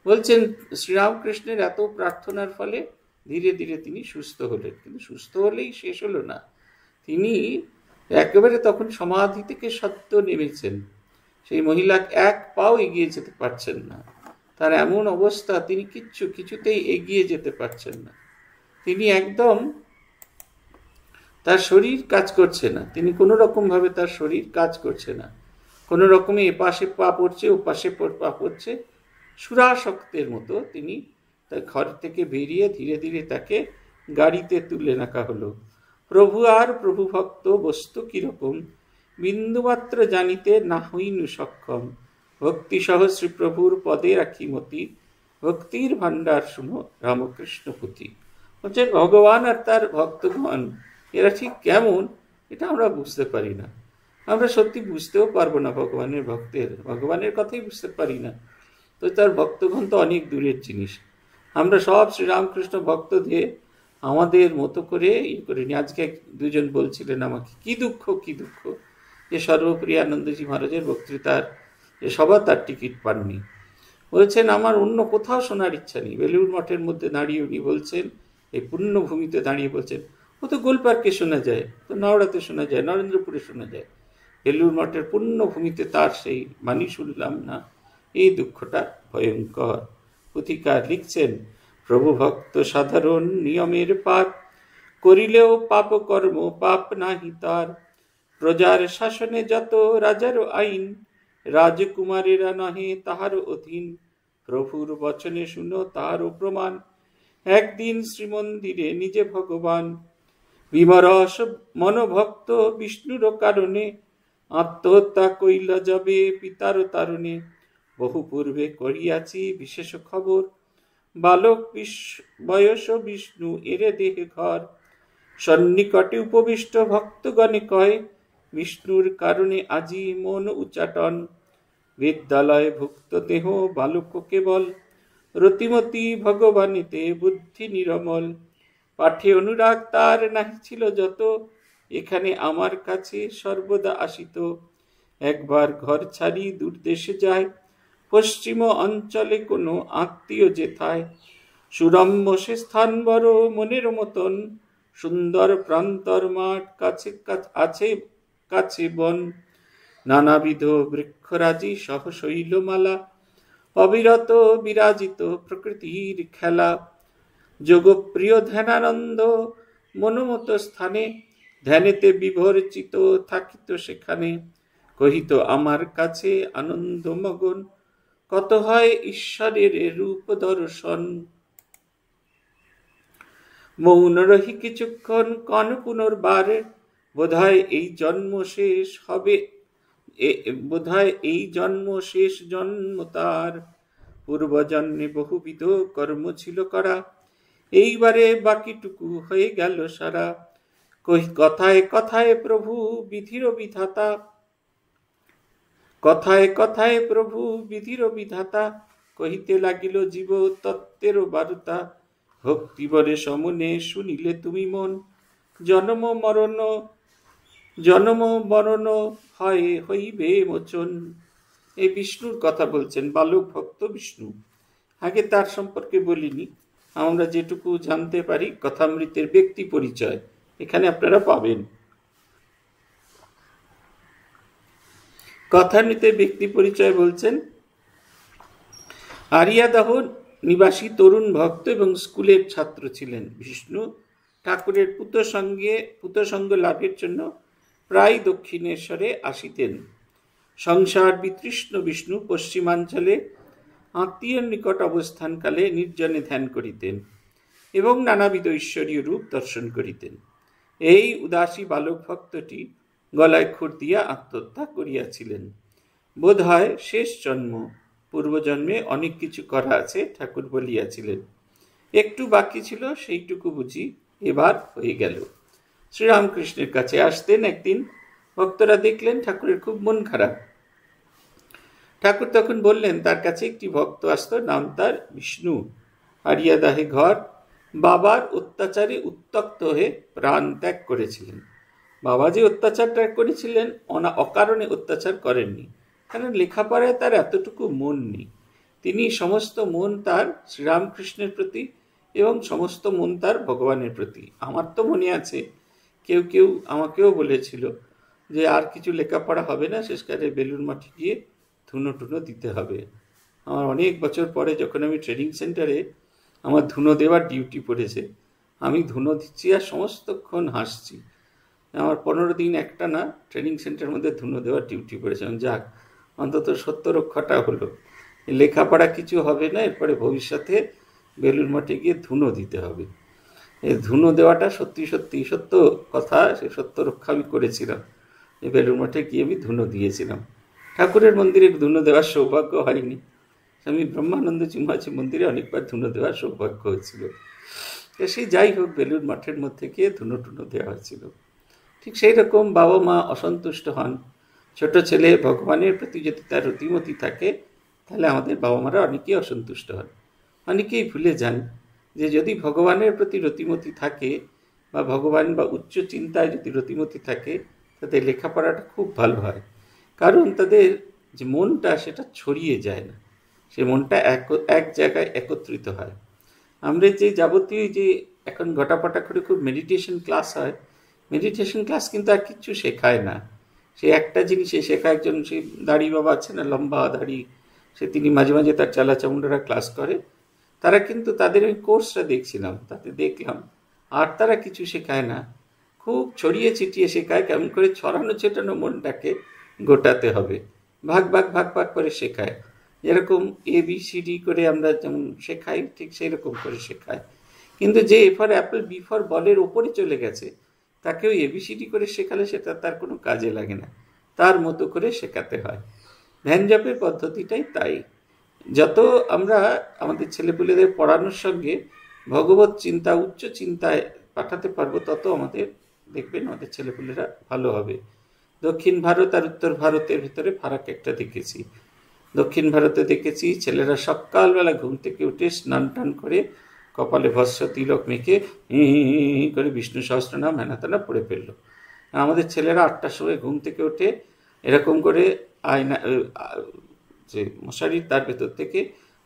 বলছেন শ্রীরামকৃষ্ণের এত প্রার্থনার ফলে ধীরে ধীরে তিনি সুস্থ হলেন। কিন্তু সুস্থ হলেই শেষ হলো না, তিনি একেবারে তখন সমাধি থেকে সত্য নেমেছেন। সেই মহিলা এক পাও এগিয়ে যেতে পারছেন না, তার এমন অবস্থা, তিনি কিছুতেই এগিয়ে যেতে পারছেন না। তিনি একদম, তার শরীর কাজ করছে না, তিনি কোনো রকম ভাবে তার শরীর কাজ করছে না, কোনো রকমে এপাশে পা পড়ছে ও পাশে পা পড়ছে, সুরাসক্তের মতো। তিনি তার ঘর থেকে বেরিয়ে ধীরে ধীরে তাকে গাড়িতে তুলে রাখা হলো। প্রভু আর প্রভু ভক্ত বস্তু কিরকম, বিন্দুমাত্র জানিতে না হইনু সক্ষম, ভক্তি সহস্রী প্রভুর পদে রাখি মতি, ভক্তির ভাণ্ডার শুনো রামকৃষ্ণ পুঁথি। হচ্ছে ভগবান আর তার ভক্তগণ এরা ঠিক কেমন, এটা আমরা বুঝতে পারি না। আমরা সত্যি বুঝতেও পারবো না ভগবানের কথাই বুঝতে পারি না, তো তার ভক্তগণ তো অনেক দূরের জিনিস। আমরা সব শ্রীরামকৃষ্ণ ভক্তদের আমাদের মতো করে করিনি। আজকে 2জন বলছিলেন আমাকে কি দুঃখ যে সর্বপ্রিয় আনন্দজি মহারাজের বক্তৃতার যে সভা তার টিকিট পাননি। বলছেন আমার অন্য কোথাও শোনার ইচ্ছা নেই। বেলুড় মঠের মধ্যে দাঁড়িয়ে উনি বলছেন, এই পুণ্যভূমিতে দাঁড়িয়ে বলছেন, ও তো গোলপার্কে শোনা যায়, তো নাওড়াতে শোনা যায়, নরেন্দ্রপুরে শোনা যায়, বেলুড় মঠের পুণ্যভূমিতে তার সেই বাণী শুনলাম না, এই দুঃখটা ভয়ঙ্কর। পুথিকার লিখছেন প্রভু ভক্ত সাধারণ নিয়মের পার, করিলেও পাপ কর্ম পাপ নাহি তার, প্রজার শাসনে যত রাজারও আইন, রাজকুমারেরা নহে তাহার অধীন, প্রভুর বচনে শুনো তাহারও প্রমাণ, একদিন শ্রীমন্দিরে নিজে ভগবান, বিমরস মনোভক্ত বিষ্ণুর কারণে, আত্মহত্যা কইল যাবে পিতার তারণে, বহু পূর্বে করিয়াছি বিশেষ খবর, বালক বয়স বিষ্ণু এরে দেহে ঘর, সন্নিকটে উপবিষ্ট ভক্তগণে কয়, বিষ্ণুর কারণে আজি মন উচ্চাটন, বিদ্যালয়ে ভুক্ত দেহ বালক কেবল, রতিমতি ভগবানেতে বুদ্ধি নিরমল, পাঠে অনুরাগ তার নাহি ছিল যত, এখানে আমার কাছে সর্বদা আসিত, একবার ঘর ছাড়ি দূর দেশে যায়, পশ্চিম অঞ্চলে কোনো আত্মীয় যেথায়, সুরম্য সে স্থান বড় মনের মতন, সুন্দর প্রান্তর মাঠ কাছে আছে কাছে বন, নানাবিধ বৃক্ষরাজি সহ শৈলমালা, অবিরত বিরাজিত প্রকৃতির খেলা, যোগপ্রিয় ধ্যানানন্দ মনোমত স্থানে, ধ্যানেতে বিভর্জিত থাকিত সেখানে, কহিত আমার কাছে আনন্দ মগন, কত হয় ঈশ্বরের রূপ দর্শন। মৌন রহি কিছুক্ষণ কন পুনর্বার, বোধহয় এই জন্ম শেষ হবে, বোধহয় এই জন্ম শেষ জন্ম তার, পূর্বজন্মে বহুবিধ কর্ম ছিল করা, এইবারে বাকিটুকু হয়ে গেল সারা। কথায় কথায় প্রভু বিধির বিধাতা, কথায় কথায় প্রভু বিধির বিধাতা, কহিতে লাগিল জীব তত্ত্বের বার্তা, ভক্তিবরে সমনে শুনিলে তুমি মন, জন্ম মরণ হয় হইবে মোচন। এই বিষ্ণুর কথা বলছেন, বালক ভক্ত বিষ্ণু। আগে তার সম্পর্কে বলিনি, আমরা যেটুকু জানতে পারি কথামৃতের ব্যক্তি পরিচয় এখানে আপনারা পাবেন। কথামৃতের ব্যক্তি পরিচয় বলছেন, আরিয়াদহ নিবাসী তরুণ ভক্ত এবং স্কুলের ছাত্র ছিলেন। বিষ্ণু ঠাকুরের পুতসঙ্গ লাভের জন্য প্রায় দক্ষিণেশ্বরে আসিতেন। সংসার বিতৃষ্ণ বিষ্ণু পশ্চিমাঞ্চলে আত্মীয়ের নিকট অবস্থানকালে নির্জনে ধ্যান করিতেন এবং নানাবিধ ঈশ্বরীয় রূপ দর্শন করিতেন। এই উদাসী বালক ভক্তটি গলায় খুর দিয়া আত্মহত্যা করিয়াছিলেন। বোধ হয় শেষ জন্ম, পূর্বজন্মে অনেক কিছু করা আছে ঠাকুর বলিয়াছিলেন, একটু বাকি ছিল, সেইটুকু বুঝি এবার হয়ে গেল। শ্রীরামকৃষ্ণের কাছে আসতেন। একদিন ভক্তরা দেখলেন ঠাকুরের খুব মন খারাপ। ঠাকুর তখন বললেন, তার কাছে একটি ভক্ত আসতো, নাম তার বিষ্ণু, আরিয়াদাহে ঘর, বাবার অত্যাচারে উত্তক্ত হয়ে প্রাণ ত্যাগ করেছিলেন। বাবা যে অত্যাচারটা করেছিলেন অকারণে অত্যাচার করেননি, কারণ লেখাপড়ায় তার এতটুকু মন নেই। তিনি সমস্ত মন তার শ্রীরামকৃষ্ণের প্রতি এবং সমস্ত মন তার ভগবানের প্রতি। আমার তো মনে আছে কেউ আমাকেও বলেছিল যে আর কিছু লেখাপড়া হবে না, শেষকালে বেলুড় মঠে গিয়ে ধুনো দিতে হবে। আমার অনেক বছর পরে যখন আমি ট্রেনিং সেন্টারে আমার ধুনো দেওয়ার ডিউটি পড়েছে, আমি ধুনো দিচ্ছি আর সমস্তক্ষণ হাসছি। আমার 15 দিন একটা না ট্রেনিং সেন্টারের মধ্যে ধুনো দেওয়ার ডিউটি পড়েছে। যাক, অন্তত সত্য রক্ষাটা হলো। লেখাপড়া কিছু হবে না, এরপরে ভবিষ্যতে বেলুড় মঠে গিয়ে ধুনো দিতে হবে। এই ধুনো দেওয়াটা সত্যি সত্য কথা, সে সত্য রক্ষা আমি করেছিলাম। এই বেলুড় মঠে গিয়ে আমি ধুনো দিয়েছিলাম। ঠাকুরের মন্দিরে ধুনো দেওয়ার সৌভাগ্য হয়নি, স্বামী ব্রহ্মানন্দজি মহারাজের মন্দিরে অনেকবার ধুনো দেওয়ার সৌভাগ্য হয়েছিল। সেই যাই হোক, বেলুড় মঠের মধ্যে গিয়ে ধুনো দেওয়া হয়েছিল। ঠিক সেই রকম বাবা মা অসন্তুষ্ট হন। ছোট ছেলে ভগবানের প্রতি যদি তার রতিমতি থাকে, তাহলে আমাদের বাবা মারা অনেকেই অসন্তুষ্ট হন। অনেকেই ভুলে যান যে যদি ভগবানের প্রতি রতিমতি থাকে বা ভগবান বা উচ্চ চিন্তায় যদি রতিমতি থাকে, তাদের লেখাপড়াটা খুব ভালো হয়। কারণ তাদের যে মনটা সেটা ছড়িয়ে যায় না, সে মনটা এক জায়গায় একত্রিত হয়। আমরা যে যাবতীয় যে এখন ঘটাপটা করে খুব মেডিটেশন ক্লাস হয়, মেডিটেশন ক্লাস কিন্তু আর কিচ্ছু শেখায় না। সে একটা জিনিসে শেখায়। একজন সেই দাড়ি বাবা আছে না, লম্বা দাড়ি, তিনি মাঝে মাঝে তার চালা চামুন্ডারা ক্লাস করে। তারা কিন্তু তাদের ওই কোর্সটা দেখছিলাম, তাতে দেখলাম আর তারা কিছু শেখায় না, খুব ছড়িয়ে ছিটিয়ে শেখায়। কেমন করে ছড়ানো ছেটানো মনটাকে গোটাতে হবে, ভাগ করে শেখায়। যেরকম ABCD করে আমরা যেমন শেখাই, ঠিক সেই রকম করে শেখায়। কিন্তু যে A for Apple, B for বলের ওপরে চলে গেছে, তাকেও ABCD করে শেখালে সেটা তার কোনো কাজে লাগে না, তার মতো করে শেখাতে হয়। ধ্যান জপের পদ্ধতিটাই তাই। যত আমরা আমাদের ছেলেপুলেদের পড়ানোর সঙ্গে ভগবত চিন্তা, উচ্চ চিন্তায় পাঠাতে পারবো, তত আমাদের দেখবেন আমাদের ছেলেপুলেরা ভালো হবে। দক্ষিণ ভারত আর উত্তর ভারতের ভিতরে ফারাক একটা দেখেছি। দক্ষিণ ভারতে দেখেছি ছেলেরা সকালবেলা ঘুম থেকে উঠে স্নান টান করে কপালে ভস্য তিলক মেখে করে বিষ্ণু সহস্রনাম হেনাতানা পড়ে ফেললো। আমাদের ছেলেরা 8টার সময় ঘুম থেকে উঠে এরকম করে আয়না যে মশারির তার ভেতর থেকে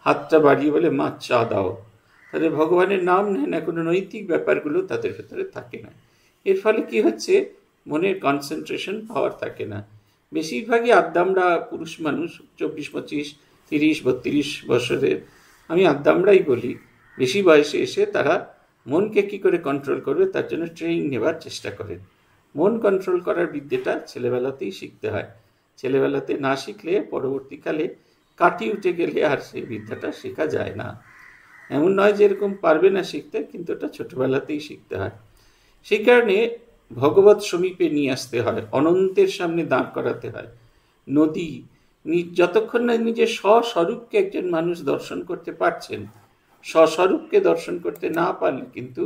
হাতটা বাড়িয়ে বলে মা চা দাও, তাদের ভগবানের নাম নেয় না, কোনো নৈতিক ব্যাপারগুলো তাদের ভেতরে থাকে না। এর ফলে কি হচ্ছে, মনের কনসেন্ট্রেশন পাওয়ার থাকে না। বেশিরভাগই আদ্দামরা পুরুষ মানুষ, 24, 25, 30, 32 বছরের, আমি আদ্দামরাই বলি, বেশি বয়সে এসে তারা মনকে কি করে কন্ট্রোল করবে তার জন্য ট্রেনিং নেবার চেষ্টা করেন। মন কন্ট্রোল করার বিদ্যাটা ছেলেবেলাতেই শিখতে হয়। ছেলেবেলাতে না শিখলে পরবর্তীকালে কাটিয়ে উঠে গেলে আর সেই বিদ্যাটা শেখা যায় না। এমন নয় যে এরকম পারবে না শিখতে, কিন্তু এটা ছোটবেলাতেই শিখতে হয়। সেই কারণে ভগবত সমীপে নিয়ে আসতে হয়, অনন্তের সামনে দাঁড় করাতে হয়। নদী যতক্ষণ না নিজের স্বস্বরূপকে একজন মানুষ দর্শন করতে পারছেন, স্বস্বরূপকে দর্শন করতে না পারলে কিন্তু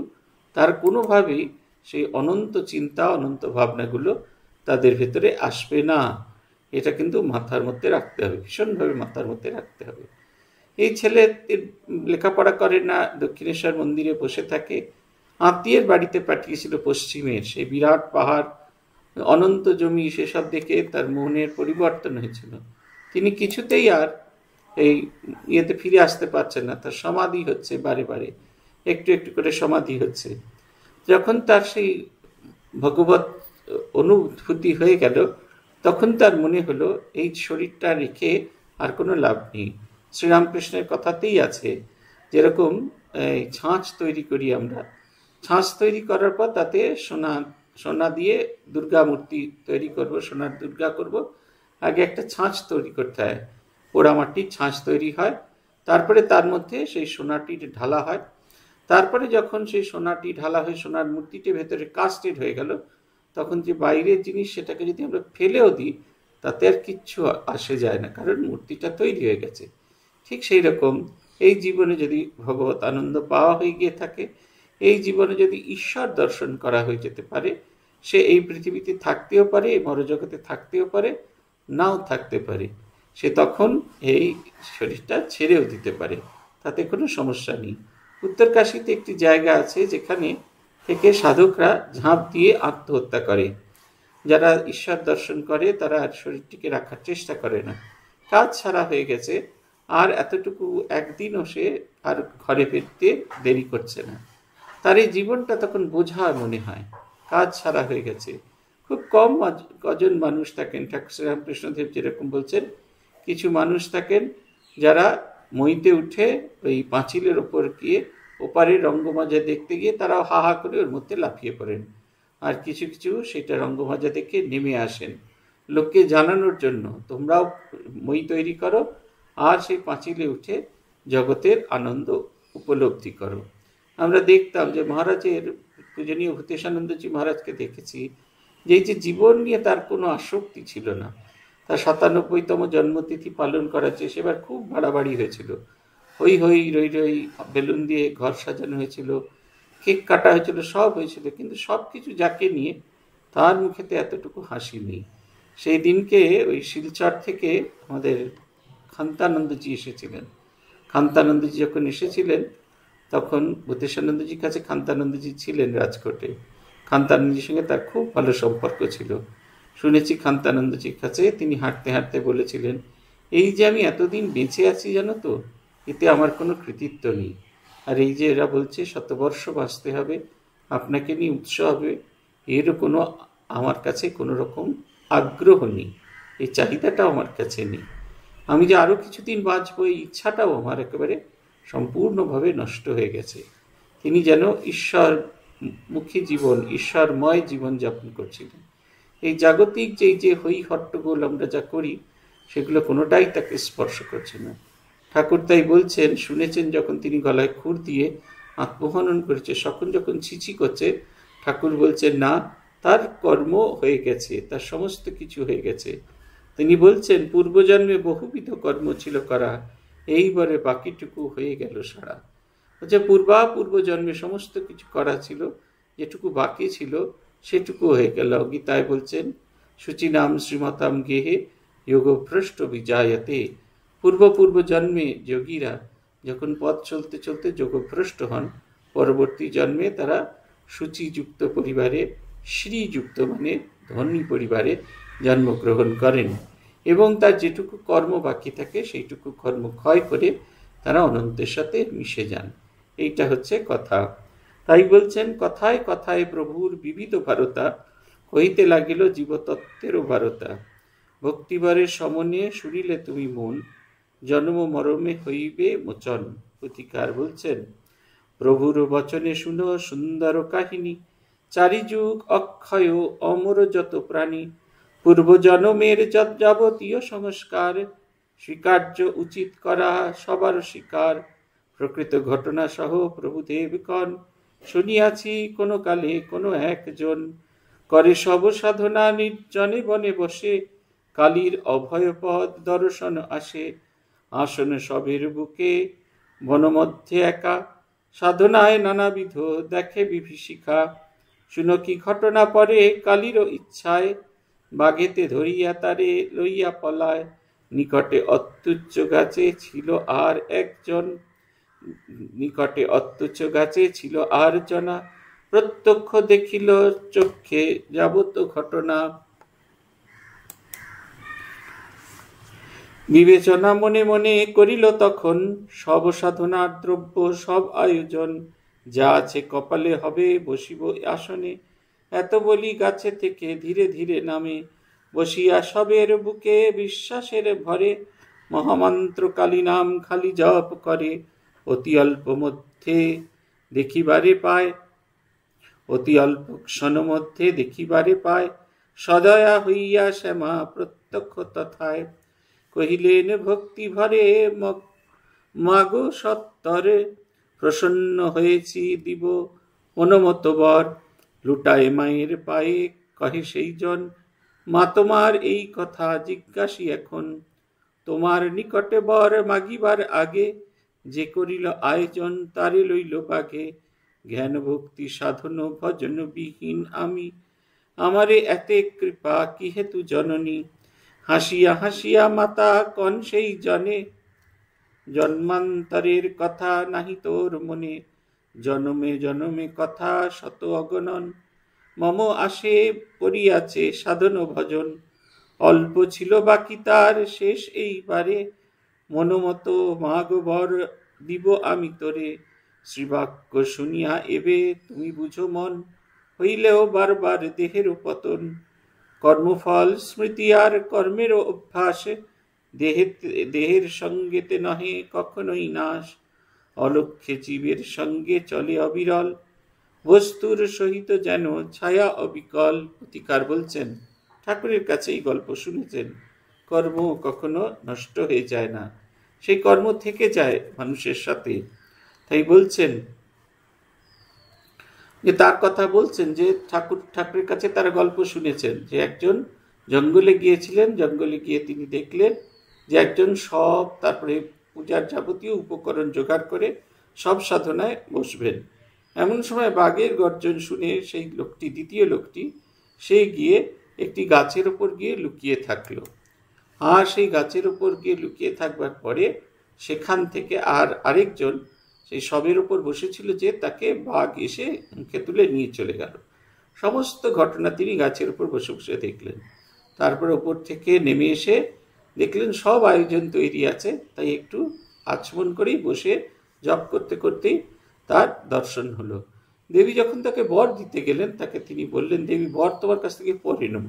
তার কোনোভাবেই সেই অনন্ত চিন্তা, অনন্ত ভাবনাগুলো তাদের ভেতরে আসবে না। এটা কিন্তু মাথার মধ্যে রাখতে হবে, ভীষণভাবে মাথার মধ্যে রাখতে হবে। এই ছেলে লেখাপড়া করে না, দক্ষিণেশ্বর মন্দিরে বসে থাকে। আত্মীয়ের বাড়িতে পাঠিয়েছিল পশ্চিমের সেই বিরাট পাহাড়, অনন্ত জমি, সেসব দেখে তার মনের পরিবর্তন হয়েছিল। তিনি কিছুতেই আর এই ইয়েতে ফিরে আসতে পারছেন না। তার সমাধি হচ্ছে বারে বারে, একটু একটু করে সমাধি হচ্ছে। যখন তার সেই ভগবত অনুভূতি হয়ে গেল, তখন তার মনে হলো এই শরীরটা রেখে আর কোনো লাভ নেই। শ্রীরামকৃষ্ণের কথাতেই আছে, যেরকম ছাঁচ তৈরি করি আমরা, ছাঁচ তৈরি করার পর তাতে সোনা দিয়ে দুর্গা মূর্তি তৈরি করব, সোনার দুর্গা করব, আগে একটা ছাঁচ তৈরি করতে হয়, পোড়ামাটির ছাঁচ তৈরি হয়, তারপরে তার মধ্যে সেই সোনাটি ঢালা হয়। তারপরে যখন সেই সোনাটি ঢালা হয়ে সোনার মূর্তিটি ভেতরে কাস্টেড হয়ে গেল, তখন যে বাইরের জিনিস সেটাকে যদি আমরা ফেলেও দিই তাতে আর কিচ্ছু আসে যায় না, কারণ মূর্তিটা তৈরি হয়ে গেছে। ঠিক সেই রকম এই জীবনে যদি ভগবত আনন্দ পাওয়া হয়ে গিয়ে থাকে, এই জীবনে যদি ঈশ্বর দর্শন করা হয়ে যেতে পারে, সে এই পৃথিবীতে থাকতেও পারে, এই মরজগতে থাকতেও পারে, নাও থাকতে পারে। সে তখন এই শরীরটা ছেড়েও দিতে পারে, তাতে কোনো সমস্যা নেই। উত্তরকাশীতে একটি জায়গা আছে যেখানে থেকে সাধকরা ঝাঁপ দিয়ে আত্মহত্যা করে। যারা ঈশ্বর দর্শন করে তারা আর শরীরটিকে রাখার চেষ্টা করে না, কাজ ছাড়া হয়ে গেছে, আর এতটুকু একদিনও সে আর ঘরে ফিরতে দেরি করছে না। তার এই জীবনটা তখন বোঝা মনে হয়, কাজ ছাড়া হয়ে গেছে। খুব কম কজন মানুষ থাকেন, ঠাকুর শ্রীরামকৃষ্ণদেব যেরকম বলছেন, কিছু মানুষ থাকেন যারা মইতে উঠে ওই পাঁচিলের ওপর গিয়ে ওপারে রঙ্গমজা দেখতে গিয়ে তারাও হা হা করে ওর মধ্যে লাফিয়ে পড়েন, আর কিছু কিছু সেটা রঙ্গমজা দেখে নেমে আসেন লোককে জানানোর জন্য, তোমরাও মই তৈরি করো আর সেই পাঁচিলে উঠে জগতের আনন্দ উপলব্ধি করো। আমরা দেখতাম যে মহারাজের পূজনীয় ভূতেশানন্দজি মহারাজকে দেখেছি যে এই যে জীবন নিয়ে তার কোনো আসক্তি ছিল না। তার 97তম জন্মতিথি পালন করার চেয়ে সেবার খুব বাড়াবাড়ি হয়েছিল, হই হই রই রই, বেলুন দিয়ে ঘর সাজানো হয়েছিল, কেক কাটা হয়েছিল, সব হয়েছিল, কিন্তু সব কিছু যাকে নিয়ে তার মুখেতে এতটুকু হাসি নেই। সেই দিনকে ওই শিলচর থেকে আমাদের খান্তানন্দজি এসেছিলেন। খান্তানন্দজি যখন এসেছিলেন তখন ভূতেশানন্দজির কাছে খান্তানন্দজি ছিলেন রাজকোটে। খান্তানন্দজির সঙ্গে তার খুব ভালো সম্পর্ক ছিল। শুনেছি খান্তানন্দজির কাছে তিনি হাঁটতে হাঁটতে বলেছিলেন, এই যে আমি এতদিন বেঁচে আছি জানো তো, এতে আমার কোনো কৃতিত্ব নেই। আর এই যে এরা বলছে শতবর্ষ বাঁচতে হবে, আপনাকে নিয়ে উৎসাহ হবে, এরও কোনো আমার কাছে কোনো রকম আগ্রহ নেই, এই চাহিদাটাও আমার কাছে নেই। আমি যে আরও কিছুদিন বাঁচবো এই ইচ্ছাটাও আমার একেবারে সম্পূর্ণভাবে নষ্ট হয়ে গেছে। তিনি যেন ঈশ্বরমুখী জীবন, ঈশ্বরময় জীবন যাপন করছিলেন। এই জাগতিক যে হই হট্টগোল আমরা যা করি সেগুলো কোনোটাই তাকে স্পর্শ করছে না। ঠাকুর তাই বলছেন, শুনেছেন যখন তিনি গলায় খুর দিয়ে আত্মহনন করেছে, সকল যখন ছিছি করছে, ঠাকুর বলছেন না, তার কর্ম হয়ে গেছে, তার সমস্ত কিছু হয়ে গেছে। তিনি বলছেন পূর্বজন্মে বহুবিধ কর্ম ছিল করা, এইবারে বাকিটুকু হয়ে গেল সারা। যে পূর্বজন্মে সমস্ত কিছু করা ছিল, যেটুকু বাকি ছিল সেটুকু হয়ে গেল। গীতায় বলছেন শুচিনাম শ্রীমতাম গেহে যোগভ্রষ্ট বিজায়তে। পূর্ব জন্মে যোগীরা যখন পথ চলতে চলতে যোগভ্রষ্ট হন, পরবর্তী জন্মে তারা শুচিযুক্ত পরিবারে, শ্রীযুক্ত মানে ধনী পরিবারে জন্মগ্রহণ করেন। এবং তার যেটুকু কর্ম বাকি থাকে সেইটুকু কর্ম ক্ষয় করে তারা অনন্তের সাথে মিশে যান। এইটা হচ্ছে কথা। তাই বলছেন, কথায় কথায় প্রভুর বিবিধ ভারতা, কহিতে লাগিল জীবতত্ত্বেরও ভারতা। ভক্তিবরের সমনে শুনিলে তুমি মন, জন্ম মরমে হইবে মোচন। প্রতিকার বলছেন, প্রভুর বচনে শুনো সুন্দর কাহিনী, চারিযুগ অক্ষয় অমর যত প্রাণী, পূর্বজন্মের যাবতীয় সংস্কার, স্বীকার্য উচিত করা সবার স্বীকার, প্রকৃত ঘটনা সহ প্রভুদেব কন, শুনিয়াছি কোনো কালে কোনো একজন, করে সব সাধনা নির্জনে বনে বসে, কালীর অভয়পদ দর্শন আসে, আসন সবের বুকে বনমধ্যে একা, সাধনায় নানাবিধ দেখে বিভীষিকা, শুনো কি ঘটনা পরে কালীর ইচ্ছায়, বাঘেতে ধরিয়া তারে লইয়া পলায়, নিকটে অত্যুচ্চ গাছে ছিল আর একজন, নিকটে অত্যুচ্চ গাছে ছিল আর জনা, প্রত্যক্ষ দেখিল চক্ষে যাবত ঘটনা। বিবেচনা মনে মনে করিল তখন, সব সাধনার দ্রব্য সব আয়োজন, যা আছে কপালে হবে বসিব আসনে, এত বলি গাছে থেকে ধীরে ধীরে নামে, বসিয়া সবের বুকে বিশ্বাসের ভরে, মহামন্ত্র কালী নাম খালি জপ করে, অতি অল্প মধ্যে দেখিবারে পায়, অতি অল্প ক্ষণ মধ্যে দেখিবারে পায়, সদয়া হইয়া শ্যামা প্রত্যক্ষ তথায়, কহিলেন ভক্তি ভরে মাগো সত্তরে, প্রসন্ন হয়েছি দিব মনোমত বর, লুটায় মায়ের পায়ে কহে সেই জন, মা তোমার এই কথা জিজ্ঞাসি এখন, তোমার নিকটে বর মাগিবার আগে, যে করিল আয়োজন তারে লইল বাগে, জ্ঞান ভক্তি সাধন ভজন বিহীন আমি, আমারে এতে কৃপা কি হেতু জননী, হাসিয়া হাসিয়া মাতা কন সেই জনে, জন্মান্তরের কথা নাহি তোর মনে, জনমে জনমে কথা শত অগণন, মম আসে পড়িয়াছে সাধন ভজন, অল্প ছিল বাকি তার শেষ এইবারে, মনোমত মাগ বর দিব আমি তোরে, শ্রীবাক্য শুনিয়া এবে তুমি বুঝো মন, হইলেও বারবার দেহের পতন, কর্মফল স্মৃতি আর কর্মের অভ্যাস, দেহের সঙ্গেতে নহে কখনোই নাশ, অলক্ষ্যে জীবের সঙ্গে চলে অবিরল, বস্তুর সহিত যেন ছায়া অবিকল। প্রতিকার বলছেন, ঠাকুরের কাছে এই গল্প শুনেছেন, কর্ম কখনো নষ্ট হয়ে যায় না, সেই কর্ম থেকে যায় মানুষের সাথে। তাই বলছেন যে তার কথা বলছেন যে ঠাকুরের কাছে তারা গল্প শুনেছেন যে একজন জঙ্গলে গিয়েছিলেন, জঙ্গলে গিয়ে তিনি দেখলেন যে একজন সব তারপরে পূজার যাবতীয় উপকরণ জোগাড় করে সব সাধনায় বসবেন। এমন সময় বাঘের গর্জন শুনে সেই লোকটি, দ্বিতীয় লোকটি, সে গিয়ে একটি গাছের ওপর গিয়ে লুকিয়ে থাকলো। আর সেই গাছের ওপর গিয়ে লুকিয়ে থাকবার পরে সেখান থেকে আরেকজন সেই সবের ওপর বসেছিল যে তাকে বাঘ এসে মুখে তুলে নিয়ে চলে গেল। সমস্ত ঘটনা তিনি গাছের উপর বসে বসে দেখলেন। তারপর ওপর থেকে নেমে এসে দেখলেন সব আয়োজন তৈরি আছে, তাই একটু আচমন করেই বসে জপ করতে করতেই তার দর্শন হলো। দেবী যখন তাকে বর দিতে গেলেন, তাকে তিনি বললেন, দেবী বর তোমার কাছ থেকে পরে নেব,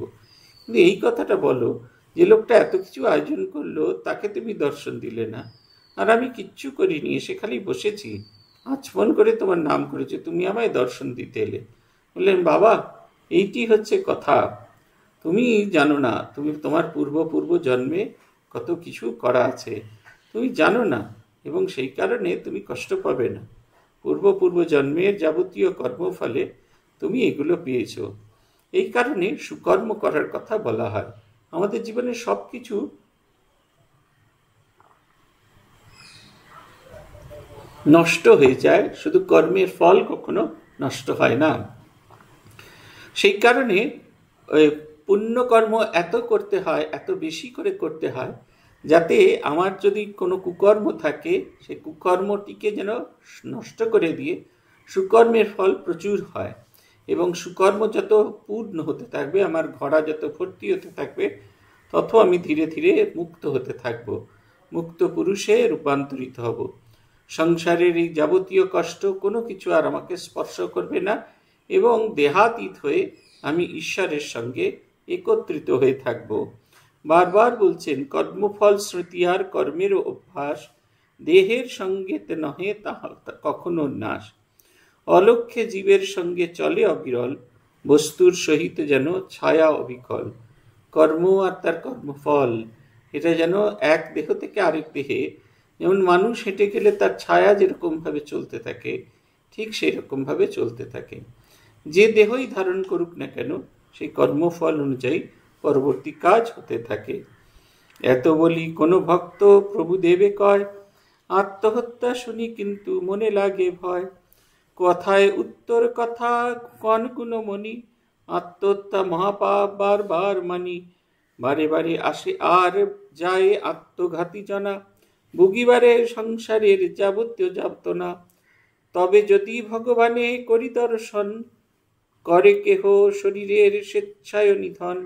কিন্তু এই কথাটা বলো যে লোকটা এত কিছু আয়োজন করলো তাকে তুমি দর্শন দিলে না, আর আমি কিচ্ছু করিনি, এসে খালি বসেছি, আচমন করে তোমার নাম করেছে, তুমি আমায় দর্শন দিতে এলে। বললেন, বাবা এইটি হচ্ছে কথা, তুমি জানো না, তুমি তোমার পূর্ব জন্মে কত কিছু করা আছে তুমি জানো না, এবং সেই কারণে তুমি কষ্ট পাবে না। পূর্ব জন্মের যাবতীয় কর্মফলে তুমি এগুলো পেয়েছ, এই কারণে সুকর্ম করার কথা বলা হয়। আমাদের জীবনে সব কিছু নষ্ট হয়ে যায়, শুধু কর্মের ফল কখনো নষ্ট হয় না। সেই কারণে পুণ্যকর্ম এত করতে হয়, এত বেশি করে করতে হয়, যাতে আমার যদি কোনো কুকর্ম থাকে সেই কুকর্মটিকে যেন নষ্ট করে দিয়ে সুকর্মের ফল প্রচুর হয়, এবং সুকর্ম যত পূর্ণ হতে থাকবে, আমার ঘড়া যত ভর্তি হতে থাকবে, তত আমি ধীরে ধীরে মুক্ত হতে থাকব, মুক্ত পুরুষে রূপান্তরিত হব। সংসারের এই যাবতীয় কষ্ট কোনো কিছু আর আমাকে স্পর্শ করবে না এবং দেহাতীত হয়ে আমি ঈশ্বরের সঙ্গে একত্রিত হয়ে থাকব। বারবার বলছেন, কর্মফল স্মৃতি আর কর্মের অভ্যাস, দেহের সঙ্গে নহে তাহা কখনো নাশ। অলক্ষ্যে জীবের সঙ্গে চলে অবিরল, বস্তুর সহিত যেন ছায়া অবিকল। কর্ম আর তার কর্মফল, এটা যেন এক দেহ থেকে আরেক দেহে, যেমন মানুষ হেঁটে গেলে তার ছায়া যেরকম ভাবে চলতে থাকে, ঠিক সেই রকম ভাবে চলতে থাকে। যে দেহই ধারণ করুক না কেন, সেই কর্মফল অনুযায়ী পরবর্তী কাজ হতে থাকে। এত বলি কোনো ভক্ত প্রভু দেবে কয়, আত্মহত্যা শুনি কিন্তু মনে লাগে ভয়। কথায় উত্তর কথা কন গুণমণি, আত্মহত্যা মহাপাপ বারবার মানি। বারে বারে আসে আর যায় আত্মঘাতী জনা, ভুগিবারে সংসারের যাবতীয় যাতনা। তবে যদি ভগবানে করি দর্শন, করে কেহ শরীরের স্বেচ্ছায় নিধন।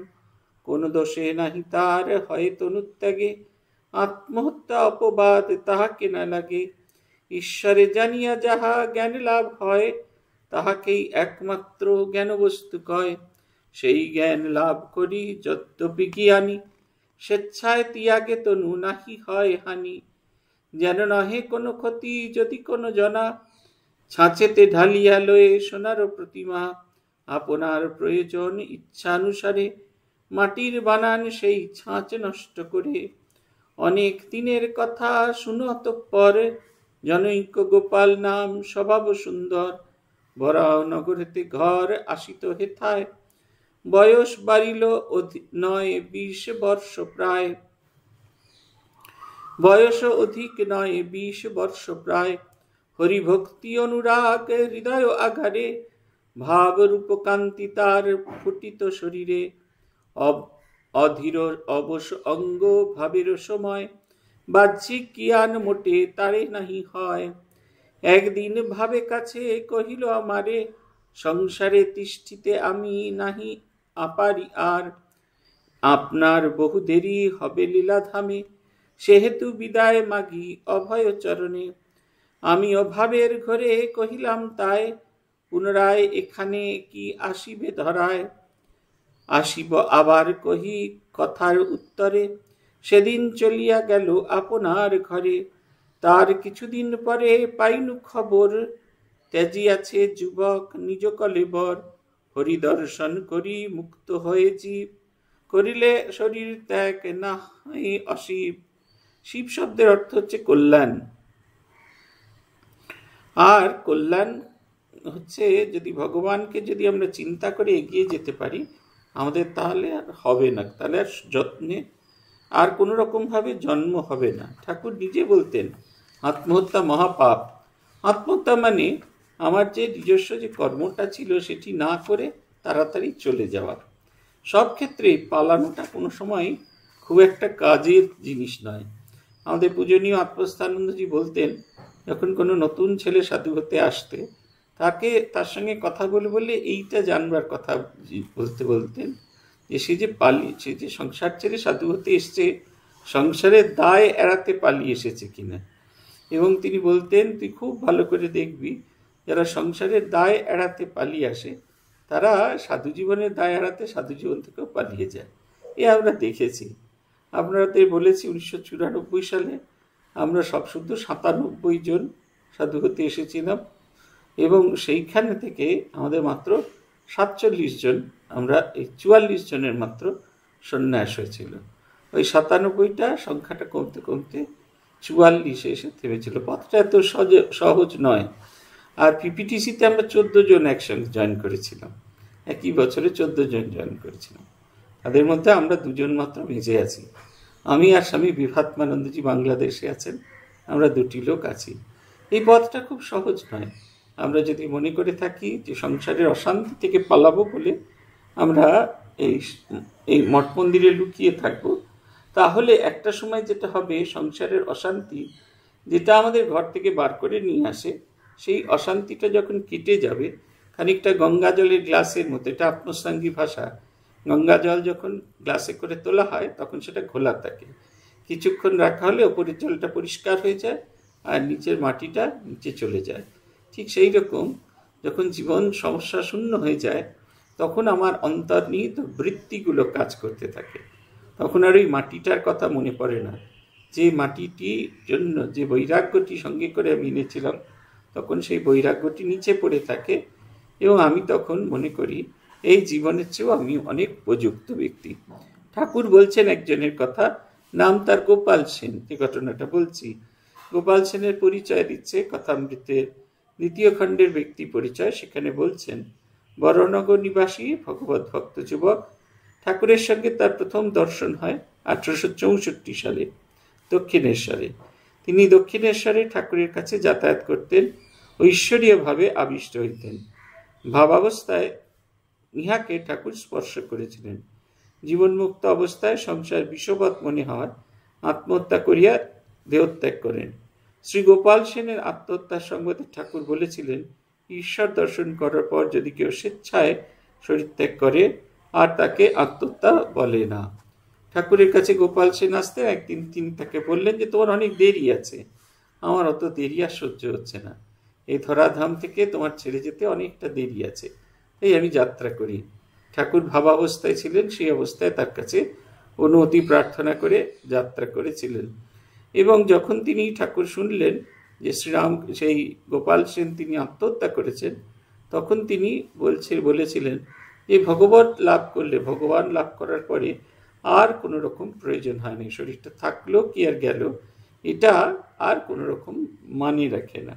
কোন দোষে নাহি তার হয় তনুত্যাগে, আত্মহত্যা অপবাদ তাহাকে না লাগে। ঈশ্বরে জানিয়া যাহা জ্ঞান লাভ হয়, তাহাকেই একমাত্র জ্ঞান বস্তু কয়। সেই জ্ঞান লাভ করি যদ্যপি জ্ঞানী, স্বেচ্ছায় ত্যাগে তনু নাহি হয় হানি। যেন নহে কোনো ক্ষতি যদি কোনো জনা, ছাঁচেতে ঢালিয়া লয়ে সোনার প্রতিমা। আপনার প্রয়োজন ইচ্ছানুসারে, মাটির বানান সেই ছাঁচ নষ্ট করে। অনেক দিনের কথা শুনো অতঃপর, জনৈক গোপাল নাম স্বভাব সুন্দর। বরাও নগরেতে ঘর আসিত হেথায়, বয়স বাড়িল 9-20 বর্ষ প্রায়। বয়স অধিক 9-20 বর্ষ প্রায়। হরিভক্তি অনুরাগ হৃদয় আঘারে, ভাব রূপকান্তি তার ফুটিত শরীরে। অধীর অবশ অঙ্গ ভাবের সময়, বাহ্যিক জ্ঞান মোটে তারে নাহি হয়। একদিন ভাবে কাছে কহিল আমারে, সংসারে তিষ্ঠিতে আমি নাহি আপারি আর। আপনার বহু দেরি হবে লীলাধামে, সেহেতু বিদায় মাগি অভয় চরণে। আমি অভাবের ঘরে কহিলাম তাই, পুনরায় এখানে কি আসিবে ধরায়। আসিব আবার কহি কথার উত্তরে, সেদিন চলিয়া গেল আপনার ঘরে। তার কিছুদিন পরে পাইনু খবর, ত্যাজিয়াছে যুবক নিজ কলেবর। হরিদর্শন করি মুক্ত হয়ে জীব, করিলে শরীর ত্যাগ না হয় অশিব। শিব শব্দের অর্থ হচ্ছে কল্যাণ। আর কল্যাণ হচ্ছে, যদি ভগবানকে যদি আমরা চিন্তা করে এগিয়ে যেতে পারি, আমাদের তাহলে আর হবে না, তাহলে আর যত্নে আর কোনো রকমভাবে জন্ম হবে না। ঠাকুর নিজে বলতেন, আত্মহত্যা মহাপাপ। আত্মহত্যা মানে আমার যে নিজস্ব যে কর্মটা ছিল সেটি না করে তাড়াতাড়ি চলে যাওয়া। সব ক্ষেত্রে পালানোটা কোনো সময় খুব একটা কাজের জিনিস নয়। আমাদের পূজনীয় আত্মস্থানন্দজি বলতেন, যখন কোনো নতুন ছেলে সাধু হতে আসতে, তার সঙ্গে কথা বলে এইটা জানবার কথা বলতেন, যে সে যে সংসার ছেড়ে সাধু হতে এসছে, সংসারের দায় এড়াতে পালিয়ে এসেছে কিনা। এবং তিনি বলতেন, তুই খুব ভালো করে দেখবি, যারা সংসারের দায় এড়াতে পালিয়ে আসে, তারা সাধু জীবনের দায় এড়াতে সাধু জীবন থেকেও পালিয়ে যায়। এ আমরা দেখেছি। আপনাদের বলেছি 1994 সালে আমরা সব শুদ্ধ 97 জন সাধু হতে এসেছিলাম, এবং সেইখানে থেকে আমাদের মাত্র 47 জন, আমরা এই 44 জনের মাত্র সন্ন্যাস হয়েছিল। ওই 97টা সংখ্যাটা কমতে কমতে 44 এসে থেমেছিল। পথটা এত সহজ নয়। আর পিপিটিসিতে আমরা 14 জন একসঙ্গে জয়েন করেছিলাম, একই বছরে 14 জন জয়েন করেছিলাম। তাদের মধ্যে আমরা 2 জন মাত্র বেঁচে আছি। আমি আর স্বামী বিভাত্মানন্দজি বাংলাদেশে আছেন, আমরা 2টি লোক আছি। এই পথটা খুব সহজ নয়। আমরা যদি মনে করে থাকি যে সংসারের অশান্তি থেকে পালাবো বলে আমরা এই মঠ মন্দিরে লুকিয়ে থাকবো, তাহলে একটা সময় যেটা হবে, সংসারের অশান্তি যেটা আমাদের ঘর থেকে বার করে নিয়ে আসে, সেই অশান্তিটা যখন কেটে যাবে, খানিকটা গঙ্গা জলের গ্লাসের মতো, এটা আত্মসাঙ্গী ভাষা, গঙ্গা জল যখন গ্লাসে করে তোলা হয় তখন সেটা ঘোলা থাকে, কিছুক্ষণ রাখা হলে ওপরের জলটা পরিষ্কার হয়ে যায় আর নিচের মাটিটা নিচে চলে যায়। ঠিক সেই রকম যখন জীবন সমস্যা শূন্য হয়ে যায় তখন আমার অন্তর্নিহিত বৃত্তিগুলো কাজ করতে থাকে। তখন আর ওই মাটিটার কথা মনে পড়ে না। যে মাটিটির জন্য যে বৈরাগ্যটি সঙ্গে করে আমি এনেছিলাম তখন সেই বৈরাগ্যটি নিচে পড়ে থাকে এবং আমি তখন মনে করি এই জীবনের চেয়েও আমি অনেক উপযুক্ত ব্যক্তি। ঠাকুর বলছেন একজনের কথা, নাম তার গোপাল সেন, যে ঘটনাটা বলছি। গোপাল সেনের পরিচয় দিচ্ছে কথামৃতের 2য় খণ্ডের ব্যক্তি পরিচয়। সেখানে বলছেন, বরনগর নিবাসী ভগবত ভক্ত যুবক। ঠাকুরের সঙ্গে তার প্রথম দর্শন হয় 1864 সালে দক্ষিণেশ্বরে। তিনি দক্ষিণেশ্বরে ঠাকুরের কাছে যাতায়াত করতেন, ঐশ্বরীয়ভাবে আবিষ্ট হইতেন। ভাবাবস্থায় ইহাকে ঠাকুর স্পর্শ করেছিলেন। জীবনমুক্ত অবস্থায় সংসার বিষবৎ মনে হওয়ার আত্মহত্যা করিয়া দেহত্যাগ করেন। শ্রী গোপাল সেনের আত্মহত্যার সংবাদে ঠাকুর বলেছিলেন, ঈশ্বর দর্শন করার পর যদি কেউ স্বেচ্ছায় শরীরত্যাগ করে আর তাকে আত্মহত্যা বলে না। ঠাকুরের কাছে গোপাল সেন আসতেন। একদিন তিনি তাকে বললেন যে তোমার অনেক দেরি আছে, আমার অত দেরি আর সহ্য হচ্ছে না, এই ধরাধাম থেকে তোমার ছেড়ে যেতে অনেকটা দেরি আছে, এই আমি যাত্রা করি। ঠাকুর ভাবাবস্থায় ছিলেন, সেই অবস্থায় তার কাছে অনুমতি প্রার্থনা করে যাত্রা করেছিলেন। এবং যখন তিনি ঠাকুর শুনলেন যে শ্রীরাম সেই গোপাল সেন তিনি আত্মহত্যা করেছেন, তখন তিনি বলেছিলেন যে ভগবত লাভ করলে, ভগবান লাভ করার পরে আর কোনো রকম প্রয়োজন হয় না, শরীরটা থাকলো কি আর গেল, এটা আর কোনো রকম মানে রাখে না।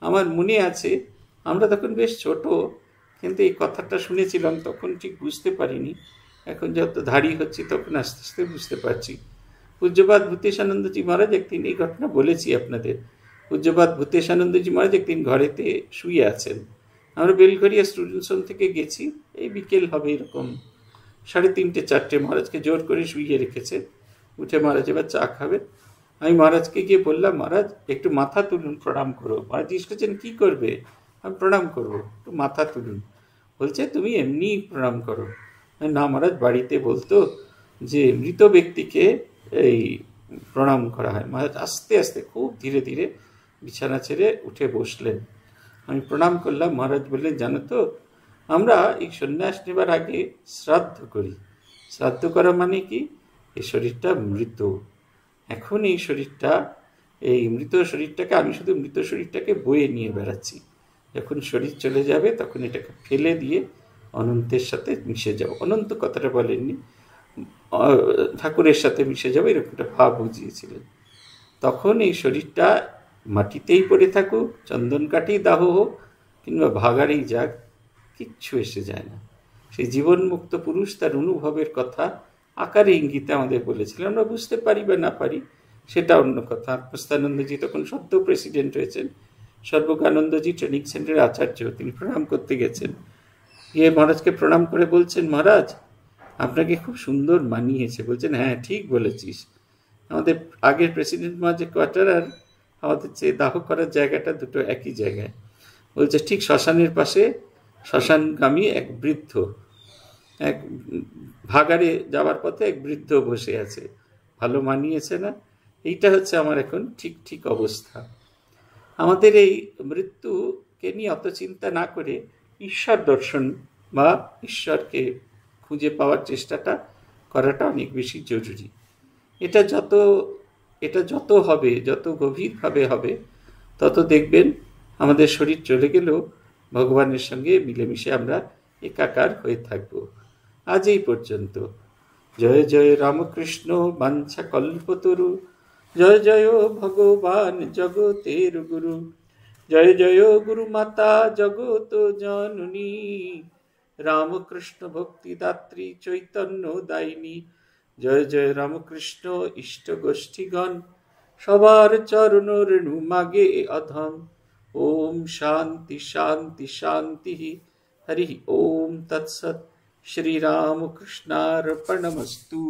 আমার মনে আছে আমরা তখন বেশ ছোট, কিন্তু এই কথাটা শুনেছিলাম তখন ঠিক বুঝতে পারিনি, এখন যত ধারী হচ্ছি তখন আস্তে আস্তে বুঝতে পারছি। পূজ্যপাদ ভূতেশানন্দজি মহারাজ একদিন, এই ঘটনা বলেছি আপনাদের, পূজ্যপাদ ভূতেশানন্দজি মহারাজ একদিন ঘরেতে শুয়ে আছেন। আমরা বেলঘরিয়া স্টুডেন্টস হোম থেকে গেছি, এই বিকেল হবে এরকম 3:30 4টে, মহারাজকে জোর করে শুইয়ে রেখেছে। উঠে মহারাজ এবার চা খাবে। আমি মহারাজকে গিয়ে বললাম, মহারাজ একটু মাথা তুলুন, প্রণাম করো। মহারাজ জিজ্ঞেস করছেন কী করবে? আমি প্রণাম করবো, একটু মাথা তুলুন। বলছে তুমি এমনি প্রণাম করো। না মহারাজ, বাড়িতে বলতো যে মৃত ব্যক্তিকে এই প্রণাম করা হয়। মহারাজ আস্তে আস্তে খুব ধীরে ধীরে বিছানা ছেড়ে উঠে বসলেন। আমি প্রণাম করলাম। মহারাজ বললেন, জানো তো আমরা এই সন্ন্যাস নেবার আগে শ্রাদ্ধ করি। শ্রাদ্ধ করা মানে কি? এই শরীরটা মৃত, এখন এই শরীরটা, এই মৃত শরীরটাকে, আমি শুধু মৃত শরীরটাকে বয়ে নিয়ে বেড়াচ্ছি। যখন শরীর চলে যাবে তখন এটাকে ফেলে দিয়ে অনন্তের সাথে মিশে যাও। অনন্ত কথাটা বলেননি, ঠাকুরের সাথে মিশে যাবে, এরকম একটা ভাব বুঝিয়েছিলেন। তখন এই শরীরটা মাটিতেই পড়ে থাকুক, চন্দন কাঠেই দাহ হোক, কিংবা ভাগাড়েই যাক, কিচ্ছু এসে যায় না। সেই জীবনমুক্ত পুরুষ তার অনুভবের কথা আকারে ইঙ্গিতে আমাদের বলেছিলেন। আমরা বুঝতে পারি বা না পারি সেটা অন্য কথা। আত্মস্থানন্দজি তখন সদ্য প্রেসিডেন্ট হয়েছেন, সর্বজ্ঞানন্দজি ট্রেনিং সেন্টারের আচার্য, তিনি প্রণাম করতে গেছেন। গিয়ে মহারাজকে প্রণাম করে বলছেন, মহারাজ আপনাকে খুব সুন্দর মানিয়েছে। বলছেন, হ্যাঁ ঠিক বলেছিস, আমাদের আগের প্রেসিডেন্ট মহারাজের কোয়ার্টার আর আমাদের যে দাহ করার জায়গাটা দুটো একই জায়গায়। বলছে ঠিক শ্মশানের পাশে শ্মশানগামী এক বৃদ্ধ, এক ভাগাড়ে যাওয়ার পথে এক বৃদ্ধ বসে আছে, ভালো মানিয়েছে না? এইটা হচ্ছে আমার এখন ঠিক ঠিক অবস্থা। আমাদের এই মৃত্যুকে নিয়ে অত চিন্তা না করে ঈশ্বর দর্শন বা ঈশ্বরকে খুঁজে পাওয়ার চেষ্টাটা করাটা অনেক বেশি জরুরি। এটা যত হবে, যত গভীরভাবে হবে, তত দেখবেন আমাদের শরীর চলে গেলেও ভগবানের সঙ্গে মিলেমিশে আমরা একাকার হয়ে থাকব। আজ এই পর্যন্ত। জয় জয় রামকৃষ্ণ বাঞ্ছা কল্পতরু, জয় জয় ভগবান জগতের গুরু, জয় জয় গুরু মাতা জগত জননী, রামকৃষ্ণ ভক্তিদাত্রী চৈতন্য দায়িনী, জয় জয় রামকৃষ্ণ ইষ্ট গোষ্ঠীগণ, সবার চরণ রেণু মাগে অধম। ওম শান্তি শান্তি শান্তি। হরি ওম তৎসৎ। শ্রীরামকৃষ্ণার্পণমস্তু।